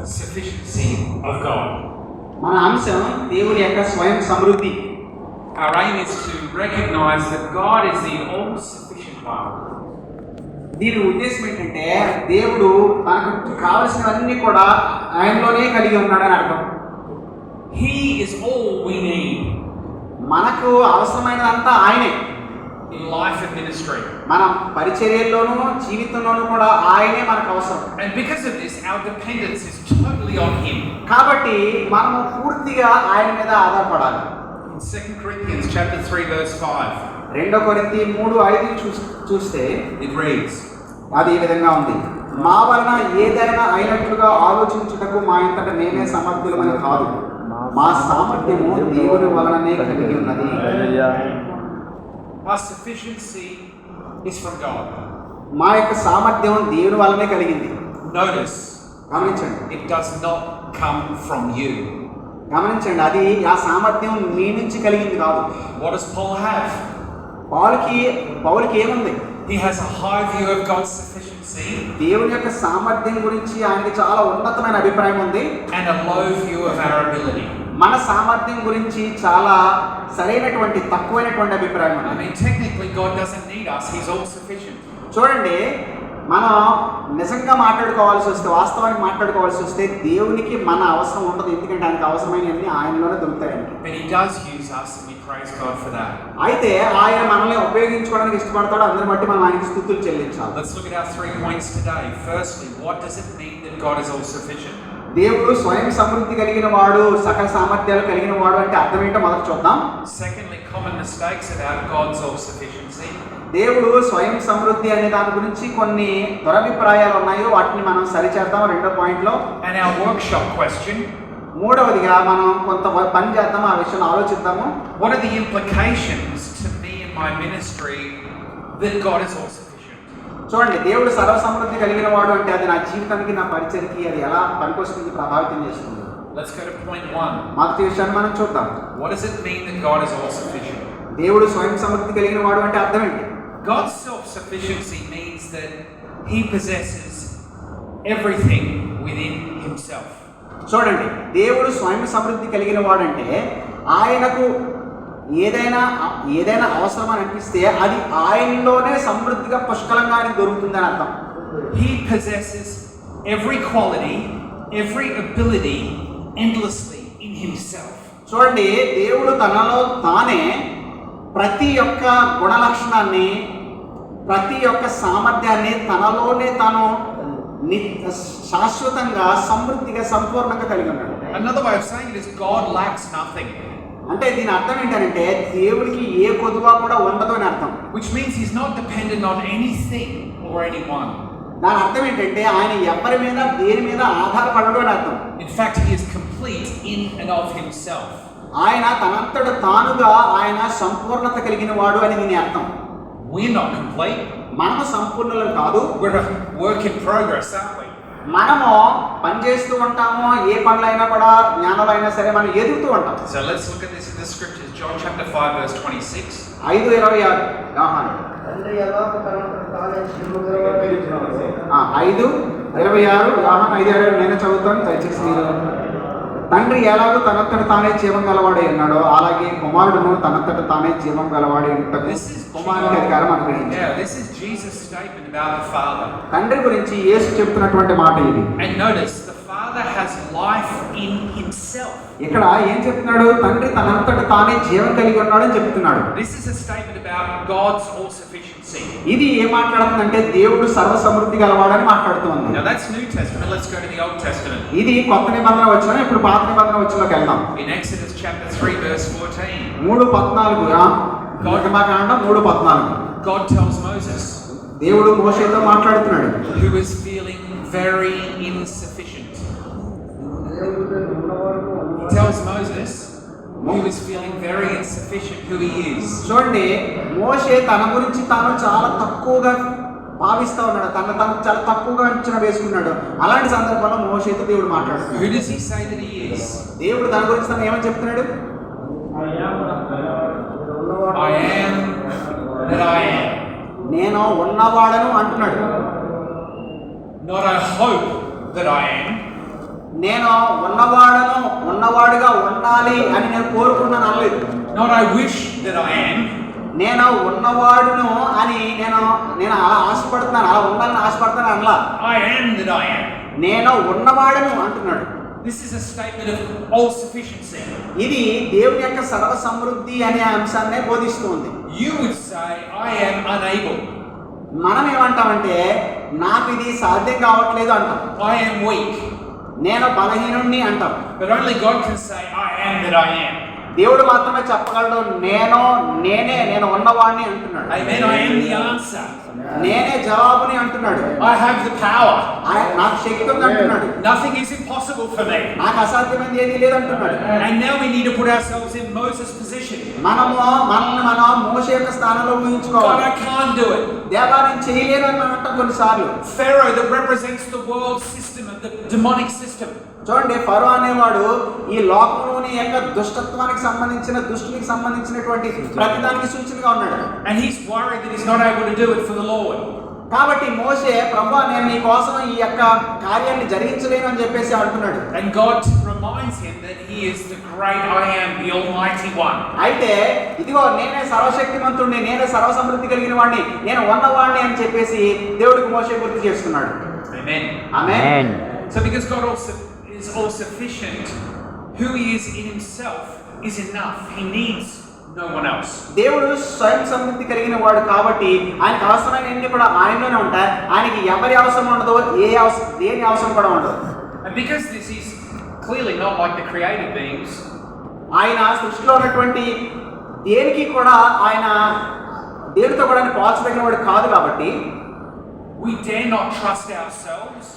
sufficiency of God. మన అంశం దేవుని యొక్క స్వయం సమృద్ధి. Our aim is to recognize that God is the all-sufficient one. దీని ఉద్దేశం ఏంటంటే దేవుడు తనకు కావలసినవన్నీ కూడా ఆయనలోనే కలిగి ఉన్నాడని అర్థం. He is all we need మనకు అవసరమైనదంతా ఆయనే. in life and ministry. మన పరిచర్యల్లోనూ జీవితంలోనూ కూడా ఆయనే మనకు అవసరం. And because of this, our dependence is totally on Him. కాబట్టి మనము పూర్తిగా ఆయన మీద ఆధారపడాలి. In 2 Corinthians chapter 3 verse 5, 2 కొరింథీ 3:5 చూస్తే it reads, అది ఈ విధంగా ఉంది. మా వలన ఏదైనా అయినట్లుగా ఆలోచించుటకు మా ఇంతట మేమే సమర్థులమని కాదు, మా సామర్థ్యము దేవుని వలననే కలిగి ఉన్నది. Our sufficiency is from God. మా యొక్క సామర్థ్యం దేవుని వలనే కలిగింది. Notice, గమనించండి, it does not come from you. గమనించండి, అది ఆ సామర్థ్యం మీ నుంచి కలిగింది కాదు. What does Paul have? పౌలుకి ఏముంది? He has a high view of God's sufficiency దేవుని యొక్క సామర్థ్యం గురించి ఆయనకి చాలా ఉన్నతమైన అభిప్రాయం ఉంది. and a low view of our ability. మన సామర్థ్యం గురించి చాలా సరైనటువంటి తక్కువైనటువంటి అభిప్రాయం I ఉంది. mean, technically God doesn't need us. He's all sufficient. చూడండి, మనం నిజంగా మాట్లాడుకోవాల్సి వస్తే, వాస్తవానికి మాట్లాడుకోవాల్సి వస్తే దేవునికి మన అవసరం ఉండదు. ఎందుకంటే ఆయనకు అవసరమైనవన్నీ ఆయనలోనే దొరుకుతాయి. But He does use us and we praise God for that. అయితే ఆయన మనల్ని ఉపయోగించుకోవడానికి ఇష్టపడతాడు. అందరిని బట్టి మనం ఆయనకి స్తుతులు చెల్లించాలి. Let's look at our 3 points today. Firstly, what does it mean that God is all sufficient? దేవుడు స్వయం సమృద్ధి కలిగిన వాడు, సకల సామర్థ్యాలు కలిగిన వాడు అంటే అర్థం ఏంటో మొదట చూద్దాం. Secondly, common mistakes about God's all sufficiency. దేవుడు స్వయం సమృద్ధి అనే దాని గురించి కొన్ని దురభిప్రాయాలు ఉన్నాయి, వాటిని మనం సరిచేద్దాం 2వ పాయింట్లో. And our workshop question, 3వదిగా మనం కొంత పని చేద్దాం, ఆ విషయంలో ఆలోచిద్దాము. what are the implications to me in my ministry that God is all sufficient? చూడండి, దేవుడు సర్వ సమృద్ధి కలిగిన వాడు అంటే అది నా జీవితానికి, నా పరిచర్కి అది ఎలా పనికొస్తుంది, ప్రభావితం చేస్తుంది. Let's go to point 1. మొదటి విషయాన్ని మనం చూద్దాం. What does it mean that God is all sufficient? దేవుడు స్వయం సమృద్ధి కలిగిన వాడు అంటే అర్థం ఏంటి? God's self-sufficiency means that He possesses everything within Himself. చూడండి, దేవుడు స్వయం సమృద్ధి కలిగిన వాడంటే ఆయనకు ఏదైనా అవసరం అని అనిపిస్తే అది ఆయనలోనే సమృద్ధిగా పుష్కలంగా ఆయనకు దొరుకుతుందని అర్థం. He possesses every quality, every ability endlessly in Himself. చూడండి, దేవుడు తనలో తానే ప్రతి ఒక్క గుణ లక్షణాన్ని, ప్రతి ఒక్క సామర్థ్యాన్ని తనలోనే తాను శాశ్వతంగా, సమృద్ధిగా, సంపూర్ణంగా కలిగి ఉన్నాడు. Another way of saying it is God lacks nothing. అంటే దీని అర్థం ఏంటంటే దేవుడికి ఏ కొదువా కూడా ఉండదు అని అర్థం. Which means He's not dependent on anything or anyone. దాని అర్థం ఏంటంటే ఆయన ఎవరి మీద, దేని మీద ఆధారపడడు అని అర్థం. In fact, He is complete in and of Himself. ఆయన తనంతట తానుగా ఆయన సంపూర్ణత కలిగిన వాడు అని దీని అర్థం. We're not complete. మనము సంపూర్ణులు కాదు. We're a work in progress, aren't we? మనము పని చేస్తూ ఉంటాము. ఏ పనులైనా కూడా, జ్ఞానంలో అయినా సరే మనం ఎదుగుతూ ఉంటాం. So let's look at this in the scriptures. John chapter 5 verse 26. 5:26 యోహాను. 5:26 యోహాను 5:26 నేను చదువుతాను, దయచేసి మీరు. తండ్రి ఎలాగో తనంతట తానే జీవం గలవాడే ఉన్నాడో అలాగే కుమారుడును తనంతట తానే జీవం గలవాడే ఉంటాడు. కుమారుని అధికారం అనుగ్రహించాడు. Yeah, this is Jesus' statement about the Father. తండ్రి గురించి యేసు చెప్తున్నటువంటి మాట ఇది. And notice, the Father has life in Himself. ఇక్కడ ఏం చెప్తున్నాడు? తండ్రి తనంతట తానే జీవం కలిగి ఉన్నాడని చెప్తున్నాడు. This is a statement about God's all sufficiency. ఇది ఏం మాట్లాడుతుందంటే దేవుడు సర్వ సమృద్ధి గలవాడని మాట్లాడుతుంది. Now that's New Testament. Let's go to the Old Testament. ఇది కొత్త నిబంధన వచ్చిన, ఇప్పుడు పాత నిబంధన వచ్చినలోకి వెళ్దాం. In Exodus chapter 3 verse 14. 3:14 నిర్గమకాండం 3:14. God tells Moses, దేవుడు మోషేతో మాట్లాడుతున్నాడు. who is feeling very insufficient. He tells Moses, who is feeling very insufficient, who he is. చూడండి, మోషే తన గురించి తాను చాలా తక్కువగా భావిస్తా ఉన్నాడు, తను చాలా తక్కువగా అంచనా వేసుకున్నాడు. అలాంటి సందర్భంలో మోషేతో దేవుడు మాట్లాడుతున్నాడు. Who does he say that he is? దేవుడు తన గురించి తను ఏమని చెప్తున్నాడు? I am that I am. నేను ఉన్నవాడను అంటున్నాడు. Not I hope that I am. నేను ఉన్నవాడుగా ఉండాలి అని నేను కోరుకున్నాను అనలేదు. Not I wish that I am. నేను ఉన్నవాడును అని నేను అలా ఆశపడుతున్నాను, అలా ఉండాలని ఆశపడతాను అనలా. I am that I am. నేను ఉన్నవాడును అంటున్నాడు. This is a statement of all sufficiency. ఇది దేవుని యొక్క సర్వ సమృద్ధి అనే అంశాన్నే బోధిస్తుంది. You would say, I am unable. మనం ఏమంటామంటే నాకు ఇది సాధ్యం కావట్లేదు అంటాం. I am weak. నేను బలహీనుణ్ణి అంటాం. But only God can say, I am that I am. దేవుడు మాత్రమే చెప్పగలడు నేను ఉన్నవాడిని అంటున్నాడు. Amen. I am the answer. నేనే జవాబుని అంటున్నాడు. I have the power. నాకు శక్తి ఉంది అంటున్నాడు. Nothing is impossible for me. నాకు అసాధ్యమైనది ఏదీ లేదంటున్నాడు. And now we need to put ourselves in Moses' position. మనం మోషే యొక్క స్థానంలో ఊహించుకోవాలి. God, I can't do it. దేవా నేను చేయలేను అని మనం అంటాం కొన్నిసార్లు. Pharaoh that represents the world system of the demonic system. చూడండి, ఫరో అనేవాడు ఈ లోకంలోని యొక్క దుష్టత్వానికి సంబంధించిన దుష్టునికి సంబంధించినటువంటి ప్రతిదానికి సూచనగా ఉన్నాడు. And he's worried that he's not able to do it for the Lord. కాబట్టి మోషే ప్రభువా నేను నీ కోసం ఈ యొక్క కార్యాన్ని జరిగించలేను అని చెప్పేసి అంటున్నాడు. And God reminds him that he is the great I am, the almighty one. అయితే ఇదిగో నేనే సర్వశక్తిమంతుడిని, నేనే సర్వసమృద్ధి కలిగిన వాడిని, నేను ఉన్నవాడిని అని చెప్పేసి దేవుడికి మోషే గుర్తు చేస్తున్నాడు. Amen. Amen. So because God also is all sufficient, who he is in himself is enough. He needs no one else. దేవుడు స్వయం సమృద్ధి కలిగిన వాడు కాబట్టి ఆయనకు అవసరమైనవన్నీ కూడా ఆయనలోనే ఉంటాయి. ఆయనకి ఎవరి అవసరం ఉండదు, దేని అవసరం కూడా ఉండదు. And because this is clearly not like the created beings, ఆయన సృష్టిలో ఉన్నటువంటి దేనికి కూడా ఆయన దేనితో కూడా పోల్చదగిన వాడు కాదు కాబట్టి we dare not trust ourselves.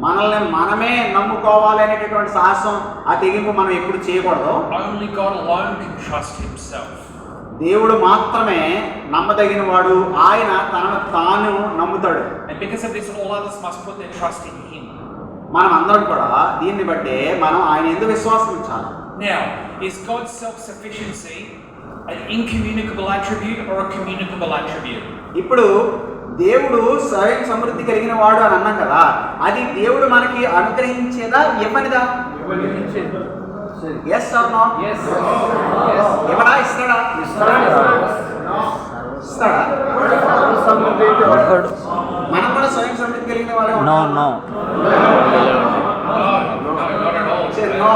మనల్ని మనమే నమ్ముకోవాలి అనేటటువంటి సాహసం, ఆ తెగింపు మనం ఎప్పుడు చేయకూడదు. Only God alone can trust himself. దేవుడు మాత్రమే నమ్మదగిన వాడు. ఆయన తనను తాను నమ్ముతాడు. And because of this, all others must put their trust in him. మనం అందరం కూడా దీన్ని బట్టే మనం ఆయన యందు విశ్వాసం ఉంచాలి. Now, is God's self-sufficiency an incommunicable attribute or a communicable attribute? ఇప్పుడు దేవుడు స్వయం సమృద్ధి కలిగిన వాడు అని అన్నాం కదా, అది దేవుడు మనకి అనుగ్రహించేదా ఇవ్వనిదా? Yes or no? ఇవ్వడా? ఇస్తాడా? మనం కూడా స్వయం సమృద్ధి కలిగిన వాళ్ళే ఉంటాం. No, not at all. No,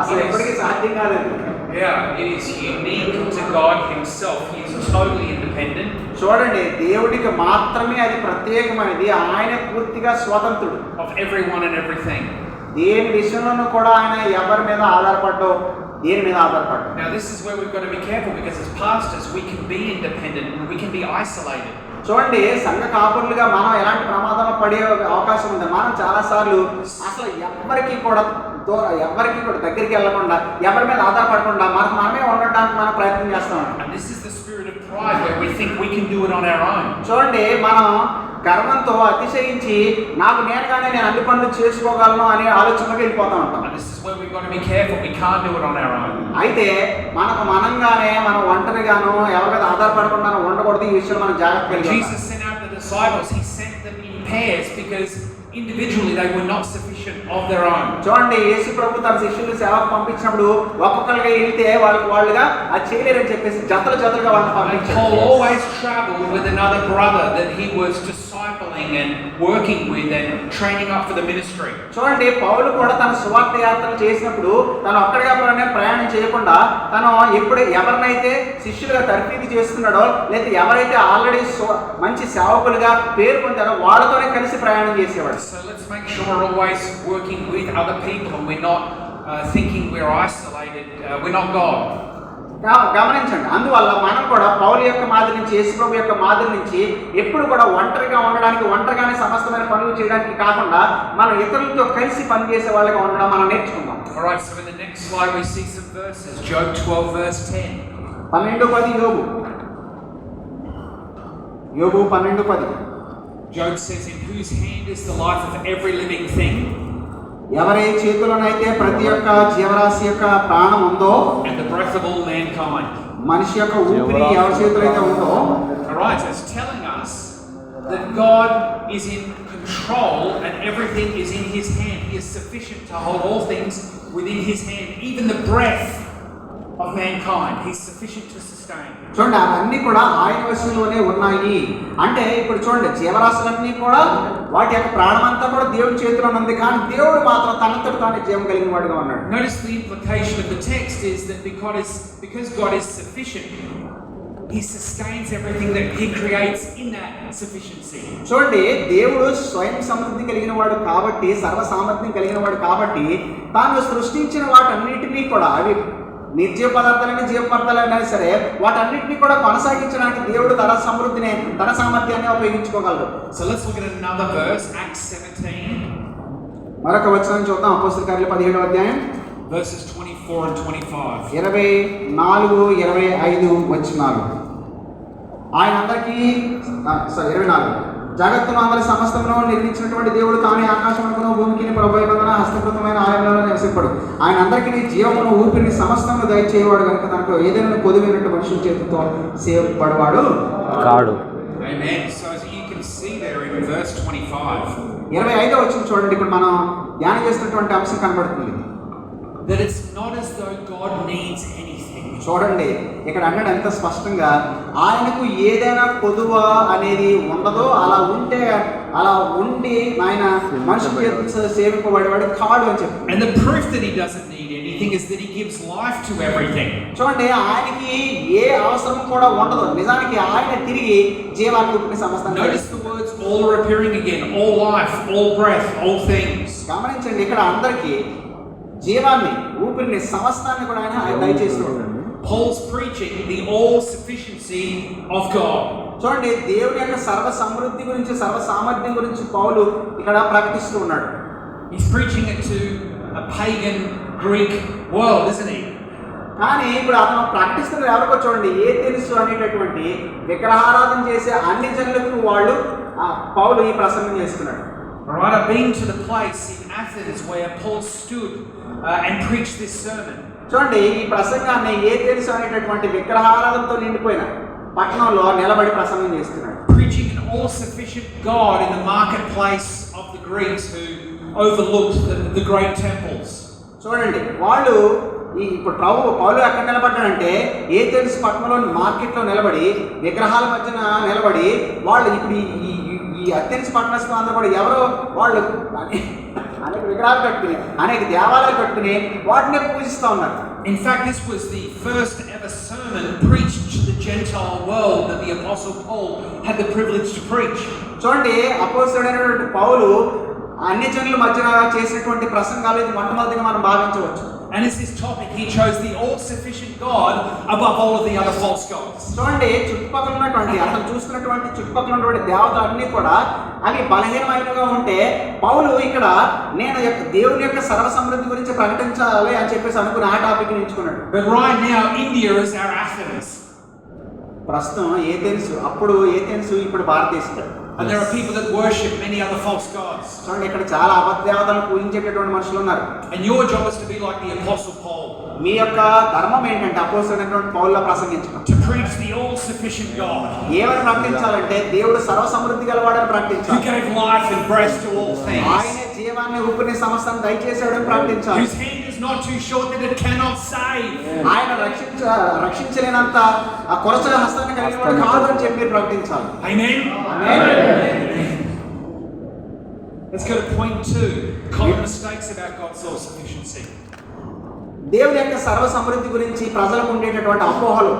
అసలు ఎప్పటికీ సాధ్యం కాలేదు. Yeah, it is unique to God himself. He is totally independent. చూడండి, దేవుడికి మాత్రమే అది ప్రత్యేకమైనది. ఆయన పూర్తిగా స్వతంత్రుడు. Of everyone and everything. దేని విషయంలోనూ కూడా ఆయన ఎవరి మీద ఆధారపడ్డో, దేని మీద ఆధారపడ్డో. Now this is where we've got to be careful, because as pastors we can be independent and we can be isolated. చూడండి, సంఘ కాపురులుగా మనం ఎలాంటి ప్రమాదంలో పడే అవకాశం ఉంది. మనం చాలా సార్లు అసలు ఎవరికి కూడా దగ్గరికి వెళ్ళకుండా, ఎవరి మీద ఆధారపడకుండా మనమే ఉండడానికి మనం ప్రయత్నం చేస్తాం. And this is the spirit of pride, where we think we can do it on our own. చూడండి, మనం గర్వంతో అతిశయించి నాకు నేనుగానే నేను అన్ని పనులు చేసుకోగలను అనే ఆలోచనలోకి వెళ్ళిపోతూ ఉంటాం. And this is where we've got to be careful. We can't do it on our own. అయితే మనంగానే మనం ఒంటరిగాను ఎవరి మీద ఆధారపడకుండా ఉండకూడదు. ఈ విషయంలో మనం జాగ్రత్తగా Jesus sent out the disciples. He sent them in pairs because individually they were not sufficient of their own. చూడండి, యేసు ప్రభు తన శిష్యులను సేవకు పంపించినప్పుడు ఒక్కొక్కరుగా వెళ్తే వాళ్ళుగా అది చేయలేరని చెప్పేసి జతలుగా వాళ్ళని పంపించారు. Paul always traveled with another brother that he was discipling and working with and training up for the ministry. చూడండి, పౌలు కూడా తన సువార్త యాత్రలు చేసినప్పుడు తను ఒక్కడిగా ప్రయాణం చేయకుండా తను ఎవరినైతే శిష్యులుగా తర్ఫీదు చేస్తున్నాడో, లేదా ఎవరైతే ఆల్రెడీ మంచి సేవకులుగా పేరు పొందారో వాళ్ళతోనే కలిసి ప్రయాణం చేసేవాడు. So let's make sure we're always working with other people and we're not thinking we're isolated. We're not God. గమనించండి, అందువల్ల మనం కూడా పౌలు యొక్క మాదిరి నుంచి, యేసు ప్రభు యొక్క మాదిరి నుంచి ఎప్పుడు కూడా ఒంటరిగా ఉండడానికి, ఒంటరిగానే సమస్తమైన పనులు చేయడానికి కాకుండా మనం ఇతరులతో కలిసి పనిచేసే వాళ్ళగా ఉండడం మనం నేర్చుకుందాం. Alright, so in the next slide we see some verses. Job 12 verse 10. 12:10 యోబు 12:10. Job says, in whose hand is the life of every living thing? ఎవరి చేతిలోనైతే ప్రతి ఒక్క జీవరాశి యొక్క ప్రాణం ఉందో, and the breath of all mankind. మనిషి యొక్క ఊపిరి ఎవరి చేతిలో అయితే ఉందో, alright, so it's telling us that God is in control and everything is in his hand. He is sufficient to hold all things within his hand, even the breath of mankind. He's sufficient to sustain. చూడండి అవన్నీ కూడా ఆయన వశంలోనే ఉన్నాయి. అంటే ఇప్పుడు చూడండి జీవరాశులన్నీ కూడా వాటి యొక్క ప్రాణమంతా కూడా దేవుడి చేతిలో ఉంది, కానీ దేవుడు మాత్రం తనంతట తానే జీవం కలిగిన వాడుగా ఉన్నాడు. Notice the implication of the text is that because God is sufficient, he sustains everything that he creates in that sufficiency. చూడండి దేవుడు స్వయం సమృద్ధి కలిగిన వాడు కాబట్టి, సర్వ సామర్థ్యం కలిగిన వాడు కాబట్టి, తాను సృష్టించిన వాటన్నిటినీ కూడా, అవి నిర్జీవ పదార్థాలైనా జీవ పదార్థాలైనా సరే, వాటన్నిటినీ కూడా కొనసాగించడానికి దేవుడు తన సమృద్ధిని, తన సామర్థ్యాన్ని ఉపయోగించుకోగలడు. So let's look at another verse, Acts 17. మరొక వచనం చూద్దాం. అపోస్తల కార్యాలు 17వ అధ్యాయం verses 24 and 25. 24, 25 వచనాలు. ఆయన అందరికీ 24 జగత్తును అందరి సమస్తమును నిర్మించినటువంటి దేవుడు తానే ఆకాశమునకును భూమికి ప్రభువైన హస్తకృతమైన ఆలయంలో నివసింపడు. ఆయన అందరికీ జీవమును ఊపిరిని సమస్తమును దయచేయవాడు కనుక తనకు ఏదైనా కొదువైనట్టు మనుషుల చేతితో సేవపడవాడు కాడు. Amen. So as you can see there in verse 25, 25వ వచనం చూడండి. ఇప్పుడు మనం ధ్యానం చేస్తున్నటువంటి అంశం కనబడుతుంది. that it's not as though God needs anything. చూడండి ఇక్కడ అన్నాడు ఎంత స్పష్టంగా, ఆయనకు ఏదైనా కొదువ అనేది ఉండదో, అలా ఉండి ఆయన మనుషుల సేవింపబడేవాడు కాడు అని చెప్పి. And the proof that he doesn't need anything is that he gives life to everything. చూడండి ఆయనకి ఏ అవసరం కూడా ఉండదు, నిజానికి ఆయన తిరిగి జీవాన్ని ఊపిరి సమస్తాన్ని. Notice the words all are appearing again, all life, all breath, all things. గమనించండి ఇక్కడ అందరికీ జీవాన్ని ఊపిరిని సమస్తాన్ని కూడా ఆయన దయచేస్తూ ఉంటాడు. Paul's preaching the all sufficiency of God. చూడండి దేవుని యొక్క సర్వ సమృద్ధి గురించి, సర్వ సామర్థ్యం గురించి పౌలు ఇక్కడ ప్రకటిస్తూ ఉన్నాడు. He's preaching it to a pagan Greek world, isn't he? కానీ ఇప్పుడు అతను ప్రకటిస్తున్న ఎవరికో చూడండి, ఏథెన్సు అనేటటువంటి విగ్రహారాధన చేసే అన్ని జనులకు పౌలు ఈ ప్రసంగం చేస్తున్నాడు. Alright, I've been to the place in Athens where Paul stood and preached this sermon. చూడండి ఈ ప్రసంగాన్ని ఏథెన్సు అనేటటువంటి విగ్రహారాధనతో నిండిపోయిన పట్టణంలో నిలబడి ప్రసంగం చేస్తున్నాడు. Preaching an all-sufficient God in the marketplace of the Greeks who overlooked the great temples. చూడండి వాళ్ళు ఇప్పుడు పౌలు ఎక్కడ నిలబడ్డాడంటే ఏథెన్స్ పట్టణంలోని మార్కెట్లో నిలబడి, విగ్రహాల మధ్యన నిలబడి, వాళ్ళు ఇప్పుడు ఈ అథెన్స్ పట్టణస్థులు అందరూ కూడా ఎవరో వాళ్ళు అనేక విగ్రహాలు కట్టుకుని, అనేక దేవాలయాలు కట్టుకుని వాటినే పూజిస్తూ ఉన్నారు. In fact, this was the first ever sermon preached to the Gentile world that the Apostle Paul had the privilege to preach. చూడండి అపోస్తలుడైనటువంటి పౌలు అన్ని జనుల మధ్యన చేసినటువంటి ప్రసంగాలు ఇది మొట్టమొదటిగా మనం భావించవచ్చు. And as his topic, he chose the all-sufficient God above all of the other false gods. చూడండి చుట్టుపక్కల ఉన్నటువంటి, అతను చూస్తున్నటువంటి చుట్టుపక్కల ఉన్నటువంటి దేవతలు అన్ని కూడా అవి బలహీనమైనగా ఉంటే, పౌలు ఇక్కడ నేను దేవుని యొక్క సర్వ సమృద్ధి గురించి ప్రకటించాలి అని చెప్పేసి అనుకుని ఆ టాపిక్ ఎంచుకున్నాడు. But right now, India is our Athens. ప్రస్తుతం ఏథెన్స్, అప్పుడు ఏథెన్స్, ఇప్పుడు భారతదేశం. And there are people that worship many other false gods. చూడండి ఇక్కడ చాలా అబద్ధ దేవతలను పూజించేటటువంటి మనుషులు ఉన్నారు. And your job is to be like the Apostle Paul. మీ యొక్క ధర్మం ఏంటంటే అపోస్తలుడైనటువంటి పౌలులా ప్రసంగించడం. To preach the all-sufficient God. ఏమని ప్రకటించాలంటే దేవుడు సర్వ సమృద్ధి గలవాడని Who ప్రకటించాలి. gave life and breath to all things. ఆయనే జీవాన్ని ఊపిరిని సమస్తాన్ని దయచేసాడని ప్రకటించాలి. Whose hand is not too short that it cannot save. ఆయన రక్షించలేనంత ఆ కొరచ హస్తాన్ని కలిగిన వాడు కాదు అని చెప్పి ప్రకటించాలి. Amen. Let's go to point 2. Common mistakes about God's all-sufficiency. దేవుని యొక్క సర్వ సమృద్ధి గురించి ప్రజలకు ఉండేటటువంటి అపోహలు.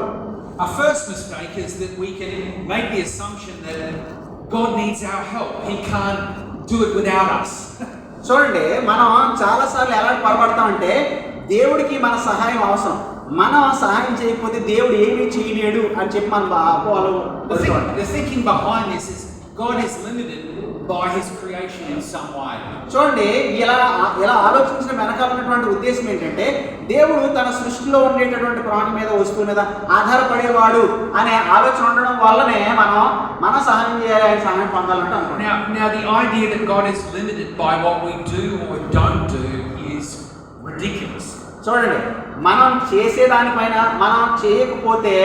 Our first mistake is that we can make the assumption that God needs our help. He can't do it without us. చూడండి మనం చాలాసార్లు ఎలా పొరపడతామంటే దేవుడికి మన సహాయం అవసరం, మనం సహాయం చేయకపోతే దేవుడు ఏమీ చేయలేడు అని చెప్పి మన అపోహలు. The thinking behind this is God is limited by his creation in some way. చూడండి ఇలా ఆలోచించిన వెనకాల ఉన్నటువంటి ఉద్దేశం ఏంటంటే దేవుడు తన సృష్టిలో ఉండేటటువంటి ప్రాణి మీద, వస్తువు మీద ఆధారపడేవాడు అనే ఆలోచన ఉండడం వల్లనే మన సహాయం చేయాలి, ఆయన సహాయం పొందాలంటే అనుకుంటున్నాం. Now the idea that God is limited by what we do or don't do is ridiculous. చూడండి మనం చేసేదానిపైన మనం చేయకపోతే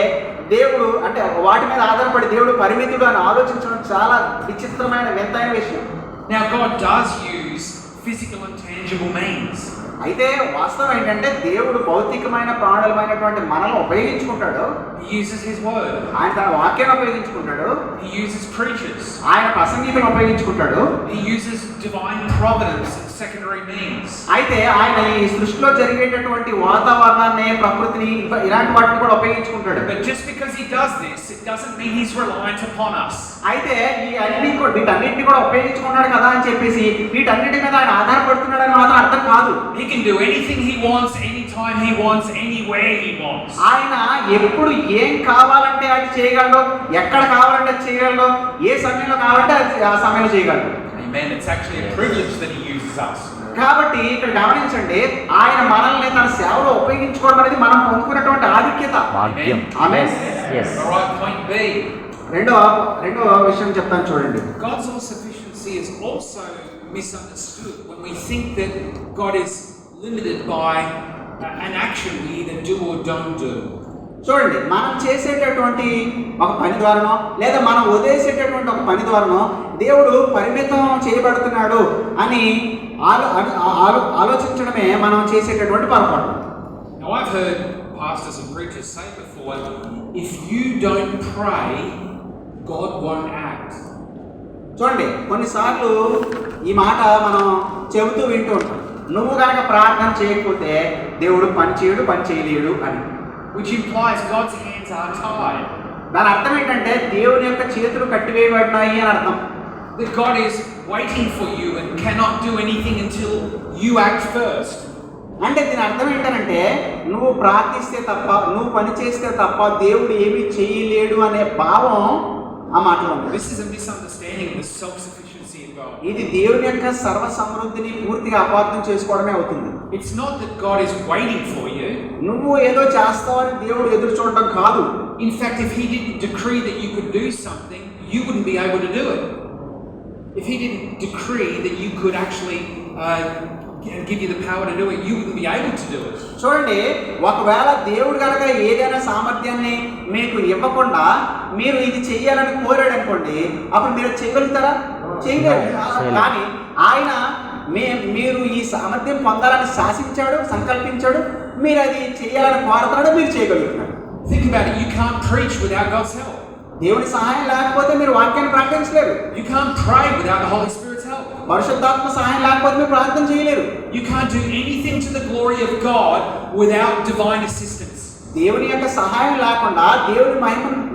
దేవుడు అంటే వాటి మీద ఆధారపడి దేవుడు పరిమితుడు అని ఆలోచించడం చాలా విచిత్రమైన వింతైన విషయం. Now God does use physical and tangible means. అయితే వాస్తవం ఏంటంటే దేవుడు భౌతికమైన ప్రాణులమైనటువంటి మనల్ని ఉపయోగించుకుంటాడు. He uses His word. ఆయన తన వాక్యాన్ని ఉపయోగించుకుంటాడు. He uses preachers. ఆయన ప్రసంగికులను ఉపయోగించుకుంటాడు. He uses divine providence and secondary means. అయితే ఆయన ఈ సృష్టిలో జరిగేటటువంటి వాతావరణాన్ని, ప్రకృతిని, ఇలాంటి వాటిని కూడా ఉపయోగించుకుంటాడు. But just because He does this, it doesn't mean He's reliant upon us. అయితే వీటన్నిటిని కూడా ఉపయోగించుకున్నాడు కదా అని చెప్పేసి వీటన్నిటి మీద ఆయన ఆధారపడుతున్నాడని మాత్రం అర్థం కాదు. He can do anything He wants, anytime He wants, anywhere He wants. ఆయన ఎప్పుడు ఏం కావాలంటే అది చేయగలడు, ఎక్కడ కావాలంటే అది చేయగలడు, ఏ సమయంలో కావాలంటే అది ఆ సమయంలో చేయగలడు. Amen. It's actually a privilege that He uses us. కాబట్టి ఇక్కడ గమనించండి, ఆయన మనల్ని తన సేవలో ఉపయోగించుకోవడం అనేది మనం పొందుకున్నటువంటి ఆధిక్యత. భాగ్యం. ఆమేన్. Yes. All right, point B. రెండవ విషయం చెప్తాను చూడండి. God's all sufficiency is also misunderstood when we think that God is limited by an action we either do or don't do. చూడండి, మనం చేసేటటువంటి ఒక పని ద్వారానో లేదా మనం వదిలేసేటటువంటి ఒక పని ద్వారానో దేవుడు పరిమితం చేయబడుతున్నాడు అని ఆలోచించడమే మనం చేసేటటువంటి పొరపాటు. Now I've heard pastors and preachers say before, if you don't pray, God won't act. చూడండి, కొన్నిసార్లు ఈ మాట మనం చెబుతూ వింటూ ఉంటాం, నువ్వు కనుక ప్రార్థన చేయకపోతే దేవుడు పని చేయలేడు అని. Which implies God's hands are tied. దాని అర్థం ఏంటంటే దేవుని యొక్క చేతులు కట్టివేయబడినాయి అని అర్థం. That God is waiting for you and cannot do anything until you act first. అంటే దీని అర్థం ఏంటంటే నువ్వు ప్రార్థిస్తే తప్ప, నువ్వు పని చేస్తే తప్ప దేవుడు ఏమీ చేయలేడు అనే భావం ఆ మాటలో ఉంది. This is a misunderstanding of the self-sufficiency of God. ఇది దేవుని యొక్క సర్వ సమృద్ధిని పూర్తిగా అపార్థం చేసుకోవడమే అవుతుంది. It's not that God is waiting for you. నువ్వు ఏదో చేస్తావని దేవుడు ఎదురు చూడడం కాదు. In fact, if He didn't decree that you could do something, you wouldn't be able to do it. If He didn't decree that you could actually give you the power to do it, you wouldn't be able to do it. చూడండి, ఒకవేళ దేవుడు కనుక ఏదైనా సామర్థ్యాన్ని మీకు ఇవ్వకుండా మీరు ఇది చెయ్యాలని కోరాడు అనుకోండి, అప్పుడు మీరు చేయగలుగుతారా? చేయలేరు. కానీ ఆయన మీరు ఈ సామర్థ్యం పొందాలని శాసించాడు, సంకల్పించాడు, మీరు అది చేయాలని కోరుతున్నాడు, మీరు చేయగలుగుతున్నారు. Think about it. You can't preach without God's help. దేవుని సహాయం లేకపోతే మీరు వాక్యాన్ని ప్రకటించలేరు. You can't pray without the Holy Spirit's help. పరిశుద్ధాత్మ సహాయం లేకపోతే మీరు ప్రార్థన చేయలేరు. You can't do anything to the glory of God without divine assistance. దేవుని యొక్క సహాయం లేకుండా దేవుని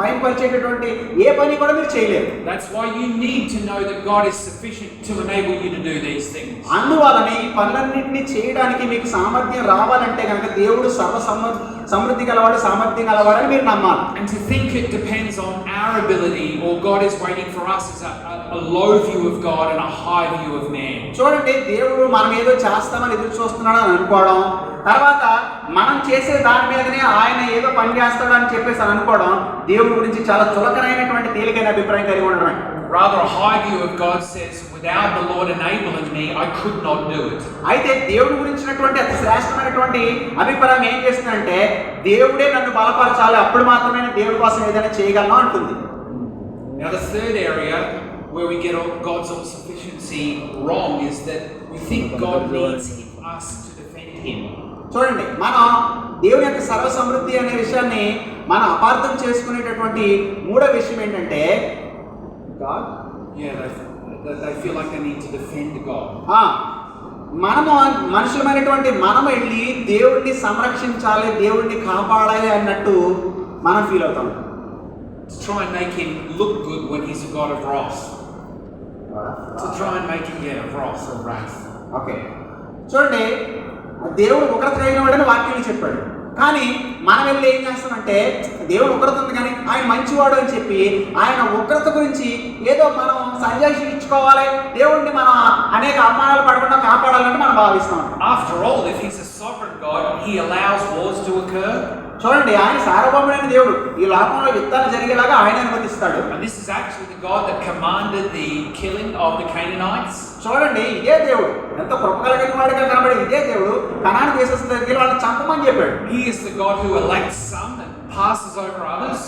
మహిమపరిచేటటువంటి ఏ పని కూడా మీరు చేయలేరు. That's why you need to know that God is sufficient to enable you to do these things. అందువలనే ఈ పనులన్నింటినీ చేయడానికి మీకు సామర్థ్యం రావాలంటే కనుక దేవుడు సమృద్ధి గలవాడు, సామర్థ్యం గలవాడని మీరు నమ్మాలి. And to think it depends on our ability or God is waiting for us is a low view of God and a high view of man. చూడండి, దేవుడు మనం ఏదో చేస్తామని ఎదురు చూస్తున్నాడు అని అనుకోవడం, తర్వాత మనం చేసే దాని మీదనే ఆయన ఏదో పని చేస్తాడు అని చెప్పేసి అనుకోవడం దేవుడి గురించి చాలా చులకనైనటువంటి తేలికైన అభిప్రాయం కలిగి ఉండడమే. Rather, a high view of God says, without the Lord enabling me, I could not do it. అయితే దేవుడి గురించినటువంటి అతి శ్రేష్టమైనటువంటి అభిప్రాయం ఏం చేస్తుందంటే దేవుడే నన్ను బలపరచాలి, అప్పుడు మాత్రమే దేవుడి కోసం ఏదైనా చేయగలను అంటుంది. Now the third area where we get God's all sufficiency wrong is that we think God needs us to defend Him. చూడండి, మనం దేవుని యొక్క సర్వ సమృద్ధి అనే విషయాన్ని మనం అపార్థం చేసుకునేటటువంటి మూడో విషయం ఏంటంటే they feel like they need to defend God. మనము మనుషులమైనటువంటి మనం వెళ్ళి దేవుడిని సంరక్షించాలి, దేవుడిని కాపాడాలి అన్నట్టు మనం ఫీల్ అవుతాం. To try and make Him look good when He's a God of wrath. To try and make Him of wrath or wrath. Okay, చూడండి, దేవుడు ఉగ్రత కలిగిన వాడని వాక్యాన్ని చెప్పాడు. కానీ మనం వెళ్ళి ఏం చేస్తామంటే దేవుడు ఉగ్రత ఉంది కానీ ఆయన మంచివాడు అని చెప్పి ఆయన ఉగ్రత గురించి ఏదో మనం సంజాయిషి ఇచ్చుకోవాలి, దేవుడిని మనం అనేక అవమానాలు పడకుండా కాపాడాలని మనం భావిస్తాం. After all, if He's a sovereign God, He allows wars to occur. చూడండి, ఆయన సార్వభౌముడైన దేవుడు. ఈ లోకంలో యుద్ధాలు జరిగేలాగా ఆయన అనుమతిస్తాడు. And this is actually the God that commanded the killing of the Canaanites. చూడండి, ఇదే దేవుడు, ఎంతో కృప కలిగిన వాడిగా కనబడి ఇదే దేవుడు కనాను దేశస్థుల దగ్గర వాళ్ళని చంపమని చెప్పాడు. He is the God who elects some and passes over others.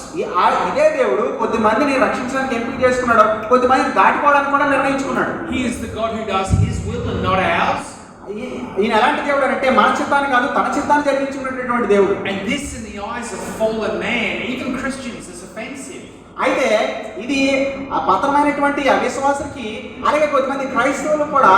ఇదే దేవుడు కొద్ది మందిని రక్షించడానికి ఎంపిక చేసుకున్నాడు, కొద్ది మందిని దాటిపోవడానికి కూడా నిర్ణయించుకున్నాడు. He is the God who does His will and not ours. ఈయన ఎలాంటి దేవుడు అంటే మన చిత్తాన్ని కాదు తన చిత్తాన్ని జరిగించుకున్నటువంటి దేవుడు. And this in the eyes of fallen man, even Christians, is offensive. అయితే ఇది ఆ పతనమైనటువంటి అవిశ్వాసులకి, అలాగే కొద్దిమంది క్రైస్తవులు కూడా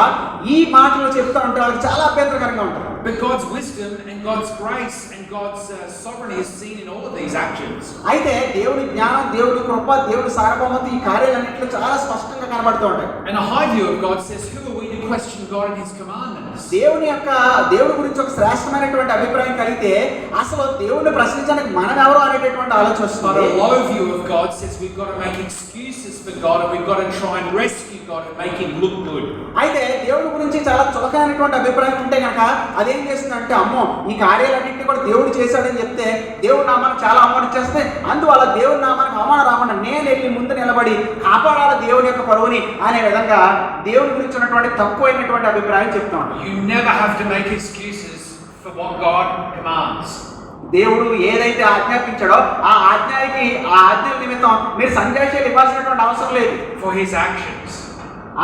ఈ మాటలు చెప్తూ ఉంటే వాళ్ళకి చాలా అభ్యంతరకరంగా ఉంటుంది. But God's wisdom and God's grace and God's sovereignty is seen in all of these actions. అయితే దేవుని జ్ఞానం, దేవుని కృప, దేవుని సార్వభౌమత్వం ఈ కార్యాలన్నింటిలో చాలా స్పష్టంగా కనబడుతూ ఉంటాయి. And a high view of God says, who are we to question God and His commandments? దేవుడి గురించి ఒక శ్రేష్టమైనటువంటి అభిప్రాయం కలిగితే అసలు దేవుడిని ప్రశ్నించడానికి మనం ఎవరు అనేటటువంటి ఆలోచన But వస్తుంది. a low view of God says we've got to make excuses for God and we've got to try and rescue God and make Him look good. అయితే దేవుడి గురించి చాలా చులకైనటువంటి అభిప్రాయం ఉంటే కనుక అదేం చేస్తుందంటే, అమ్మో ఈ కార్యాలన్నింటినీ కూడా దేవుడు చేశాడని చెప్తే దేవుడి నామాన్ని చాలా అవమానించేస్తే, అందువల్ల దేవుడి నామానికి అవమానం రాకుండా నేను వెళ్ళి ముందు నిలబడి కాపాడాలి దేవుని యొక్క పరువుని అనే విధంగా దేవుడి గురించి ఉన్నటువంటి తక్కువైనటువంటి అభిప్రాయం చెప్తా ఉంటాం. You never have to make excuses for what God commands. దేవుడు ఏదైతే ఆజ్ఞాపించాడో ఆ ఆజ్ఞల నిమిత్తం మీరు సందేశాలు ఇవ్వాల్సినటువంటి అవసరం లేదు. For His actions.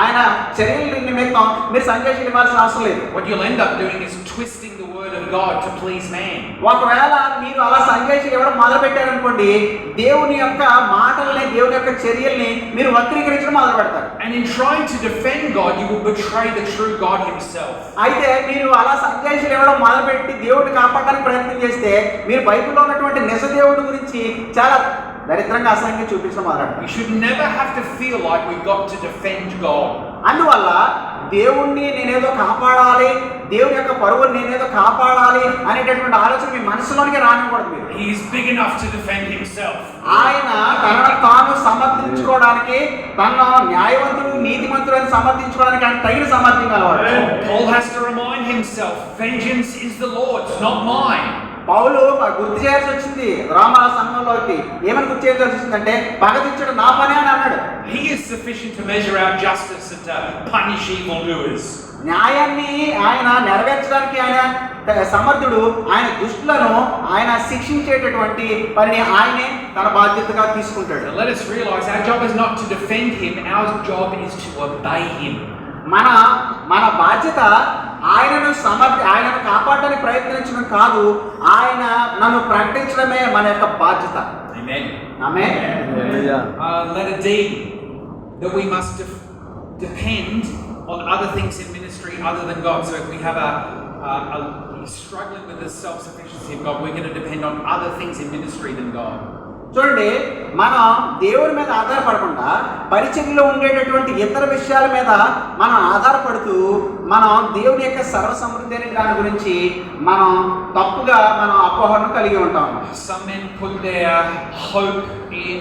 ఆయన చర్యల నిమిత్తం మీరు సందేశాలు ఇవ్వాల్సిన అవసరం లేదు. What you'll end up doing is twisting the word of God to please man. ఒకవేళ మీరు అలా సందేశాలు ఇవ్వడం మొదలు పెట్టారనుకోండి, దేవుని యొక్క మాటల్ని, దేవుని యొక్క చర్యల్ని మీరు వక్రీకరించడం మొదలు పెడతారు. And in trying to defend God, you will betray the true God Himself. అయితే మీరు అలా సందేశాలు ఇవ్వడం మొదలుపెట్టి దేవుడిని కాపాడడానికి ప్రయత్నం చేస్తే మీరు బైబిల్లో ఉన్నటువంటి నిజ దేవుడి గురించి చాలా దరిద్రంగా అసహ్యంగా చూపించడం మొదలెడతారు. You should never have to feel like we've got to defend God. అందువల్ల దేవుణ్ణి నేనేదో కాపాడాలి, దేవుని యొక్క పరువుని నేనేదో కాపాడాలి అనేటటువంటి ఆలోచన మీ మనసులోనికి రానివ్వకూడదు. మీరు He is big enough to defend Himself. ఆయన తనను తాను సమర్థించుకోవడానికి, తన న్యాయవంతుడు నీతిమంతుడు అని సమర్థించుకోవడానికి ఆయన తగిన సామర్థ్యం కలవాడు. Paul has to remind himself, vengeance is the Lord's, not mine. పౌలు గుర్తు చేయాల్సి వచ్చింది రోమా సంఘంలోకి. ఏమని గుర్తు చేయాల్సి వచ్చిందంటే, పగతించడం నా పని అని అన్నాడు. He is sufficient to measure our justice and to punish evildoers. న్యాయాన్ని ఆయన నెరవేర్చడానికి ఆయన సమర్థుడు. ఆయన దుష్టులను ఆయన శిక్షించేటటువంటి పనిని ఆయనే తన బాధ్యతగా తీసుకుంటాడు. So let us realize our job is not to defend Him, our job is to obey Him. మన బాధ్యత ఆయనను కాపాడడానికి ప్రయత్నించడం కాదు, ఆయన నన్ను ప్రకటించడమే మన యొక్క బాధ్యత. Amen. Amen. Letter D, that we must depend on other things in ministry other than God. So if we have struggling with the self-sufficiency of God, we're going to depend on other things in ministry than God. చూడండి, మనం దేవుడి మీద ఆధారపడకుండా పరిచర్యలో ఉండేటటువంటి ఇతర విషయాల మీద మనం ఆధారపడుతూ మనం దేవుని యొక్క సర్వసమృద్ధి అనే దాని గురించి మనం తప్పుగా మనం అపోహను కలిగి ఉంటాం. Some men put their hope in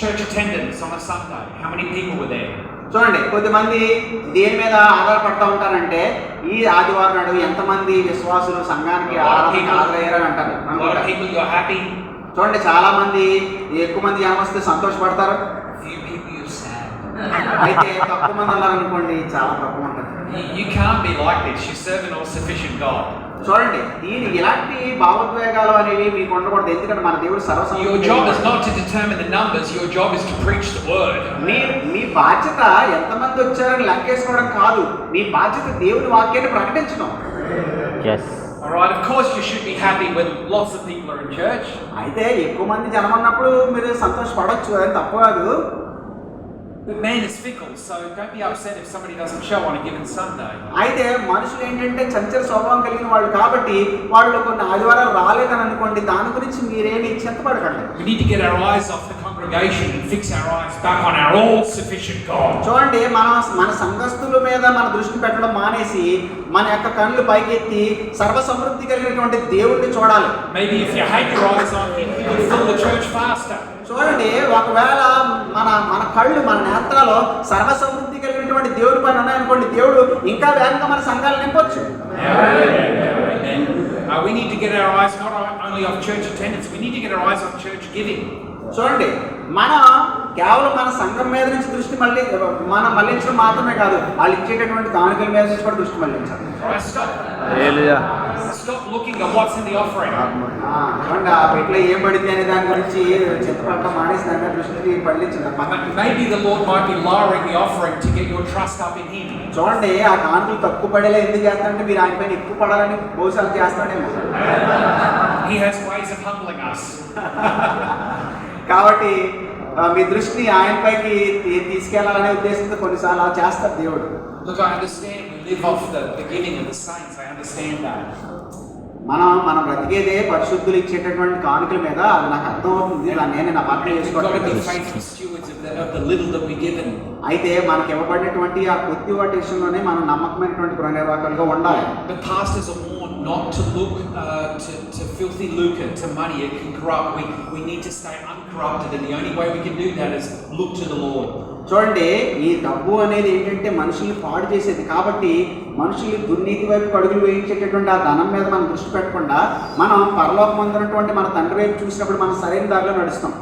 church attendance on a Sunday. How many people were there? చూడండి, కొద్దిమంది దేని మీద ఆధారపడతా ఉంటారంటే, ఈ ఆదివారం నాడు ఎంతమంది విశ్వాసులు సంఘానికి హాజరయ్యారని అంటారు. People, you're happy. చూడండి, చాలా మంది, ఎక్కువ మంది ఏమొస్తే సంతోషపడతారు, Few people, you're sad. అయితే తక్కువ మంది అన్నారనుకోండి చాలా తక్కువ ఉంటుంది. You can't be like this. You serve an all-sufficient God. చూడండి, ఇలాంటి భావోద్వేగాలు అనేవి మీకు ఉండకూడదు. ఎందుకంటే మన దేవుడు సర్వసమృద్ధి. Your job is not to determine the numbers. Your job is to preach the word. మీ బాధ్యత ఎంతమంది వచ్చారని లెక్కేసుకోవడం కాదు, మీ బాధ్యత దేవుని వాక్యాన్ని ప్రకటించడం. Yes. Alright, of course you should be happy when lots of people are in church. అయితే ఎక్కువ మంది జనం ఉన్నప్పుడు మీరు సంతోషపడొచ్చు, అది తప్పు కాదు. But man is fickle, so don't be upset if somebody doesn't show on a given Sunday. అయితే మనుషులు ఏంటంటే చంచల స్వభావం కలిగిన వాళ్ళు కాబట్టి వాళ్ళు కొన్ని ఆదివారాలు రాలేదని అనుకోండి, దాని గురించి మీరేమి చింతపడకండి. We need to get our eyes off the congregation and fix our eyes back on our all-sufficient God. చూడండి, మన సంఘస్థుల మీద మన దృష్టి పెట్టడం మానేసి మన యొక్క కళ్ళు పైకెత్తి సర్వసమృద్ధి కలిగినటువంటి దేవుడిని చూడాలి. Maybe if you had your eyes on Him, you would fill the church faster. చూడండి, ఒకవేళ మన కళ్ళు, మన నేత్రాలు సర్వసమృద్ధి కలిగినటువంటి దేవుడి పైన ఉన్నాయనుకోండి, దేవుడు ఇంకా వేగంగా మన సంఘాలు నింపొచ్చు. Amen. We need to get our eyes not only on church attendance, we need to get our eyes on church giving. చూడండి, మనం కేవలం మన సంఘం మీద నుంచి దృష్టి మనం మళ్ళించడం మాత్రమే కాదు, వాళ్ళు ఇచ్చేటటువంటి కానుకల మీద నుంచి కూడా దృష్టి మళ్ళించాలి. Stop looking at what's in the offering. చూడండి, ఆ పెట్లో ఏం పడింది అనే దాని గురించి చింతపడటం మానేసి దాని మీద దృష్టి మళ్ళించింది. Maybe the Lord might be lowering the offering to get your trust up in Him. చూడండి, ఆ కానుకలు తక్కువ పడేలా ఎందుకు చేస్తారంటే మీరు ఆయన పైన ఎక్కువ పడాలని బహుశా చేస్తాడేమో. He has ways of humbling us. కాబట్టి మీ దృష్టిని ఆయన పైకి తీసుకెళ్లాలనే ఉద్దేశంతో కొన్నిసార్లు అలా చేస్తారు దేవుడు. Look, I understand we live off the giving of the saints. I understand that. మనం బ్రతికేదే పరిశుద్ధులు ఇచ్చేటటువంటి కానుకల మీద, అది నాకు అర్థమవుతుంది. నేను నా పట్ల చేసుకోవడం. అయితే మనకి ఇవ్వబడినటువంటి ఆ కొద్ది వాటి విషయంలోనే మనం నమ్మకమైనటువంటి గృహ నిర్వాహకులుగా ఉండాలి. But pastors are warned not to look to filthy lucre, to money. It can corrupt. We need to stay uncorrupted, and the only way we can do that is look to the Lord. చూడండి, ఈ డబ్బు అనేది ఏంటంటే మనుషుల్ని పాడు చేసేది. కాబట్టి మనుషుల్ని దుర్నీతి వైపు అడుగులు వేయించేటటువంటి ఆ ధనం మీద మనం దృష్టి పెట్టకుండా మనం పరలోకమందున్నటువంటి మన తండ్రి వైపు చూసినప్పుడు మనం సరైన దారిలో నడుస్తాం.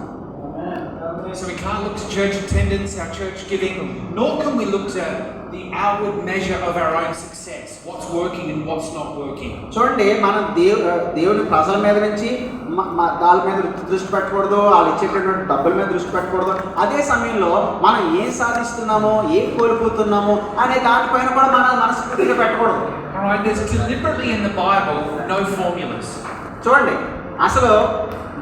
So we can't look to church attendance, our church giving, nor can we look to the outward measure of our own success, what's working and what's not working. చూడండి, మనం దేవుని ప్రజల మీద నుంచి దాని మీద దృష్టి పెట్టకూడదు, వాళ్ళు ఇచ్చేటటువంటి డబ్బుల మీద దృష్టి పెట్టకూడదు. అదే సమయంలో మనం ఏం సాధిస్తున్నామో ఏం కోల్పోతున్నామో అనే దానిపైన కూడా మనం మనస్ఫూర్తిగా పెట్టకూడదు. Alright, there's deliberately in the Bible no formulas. చూడండి, అసలు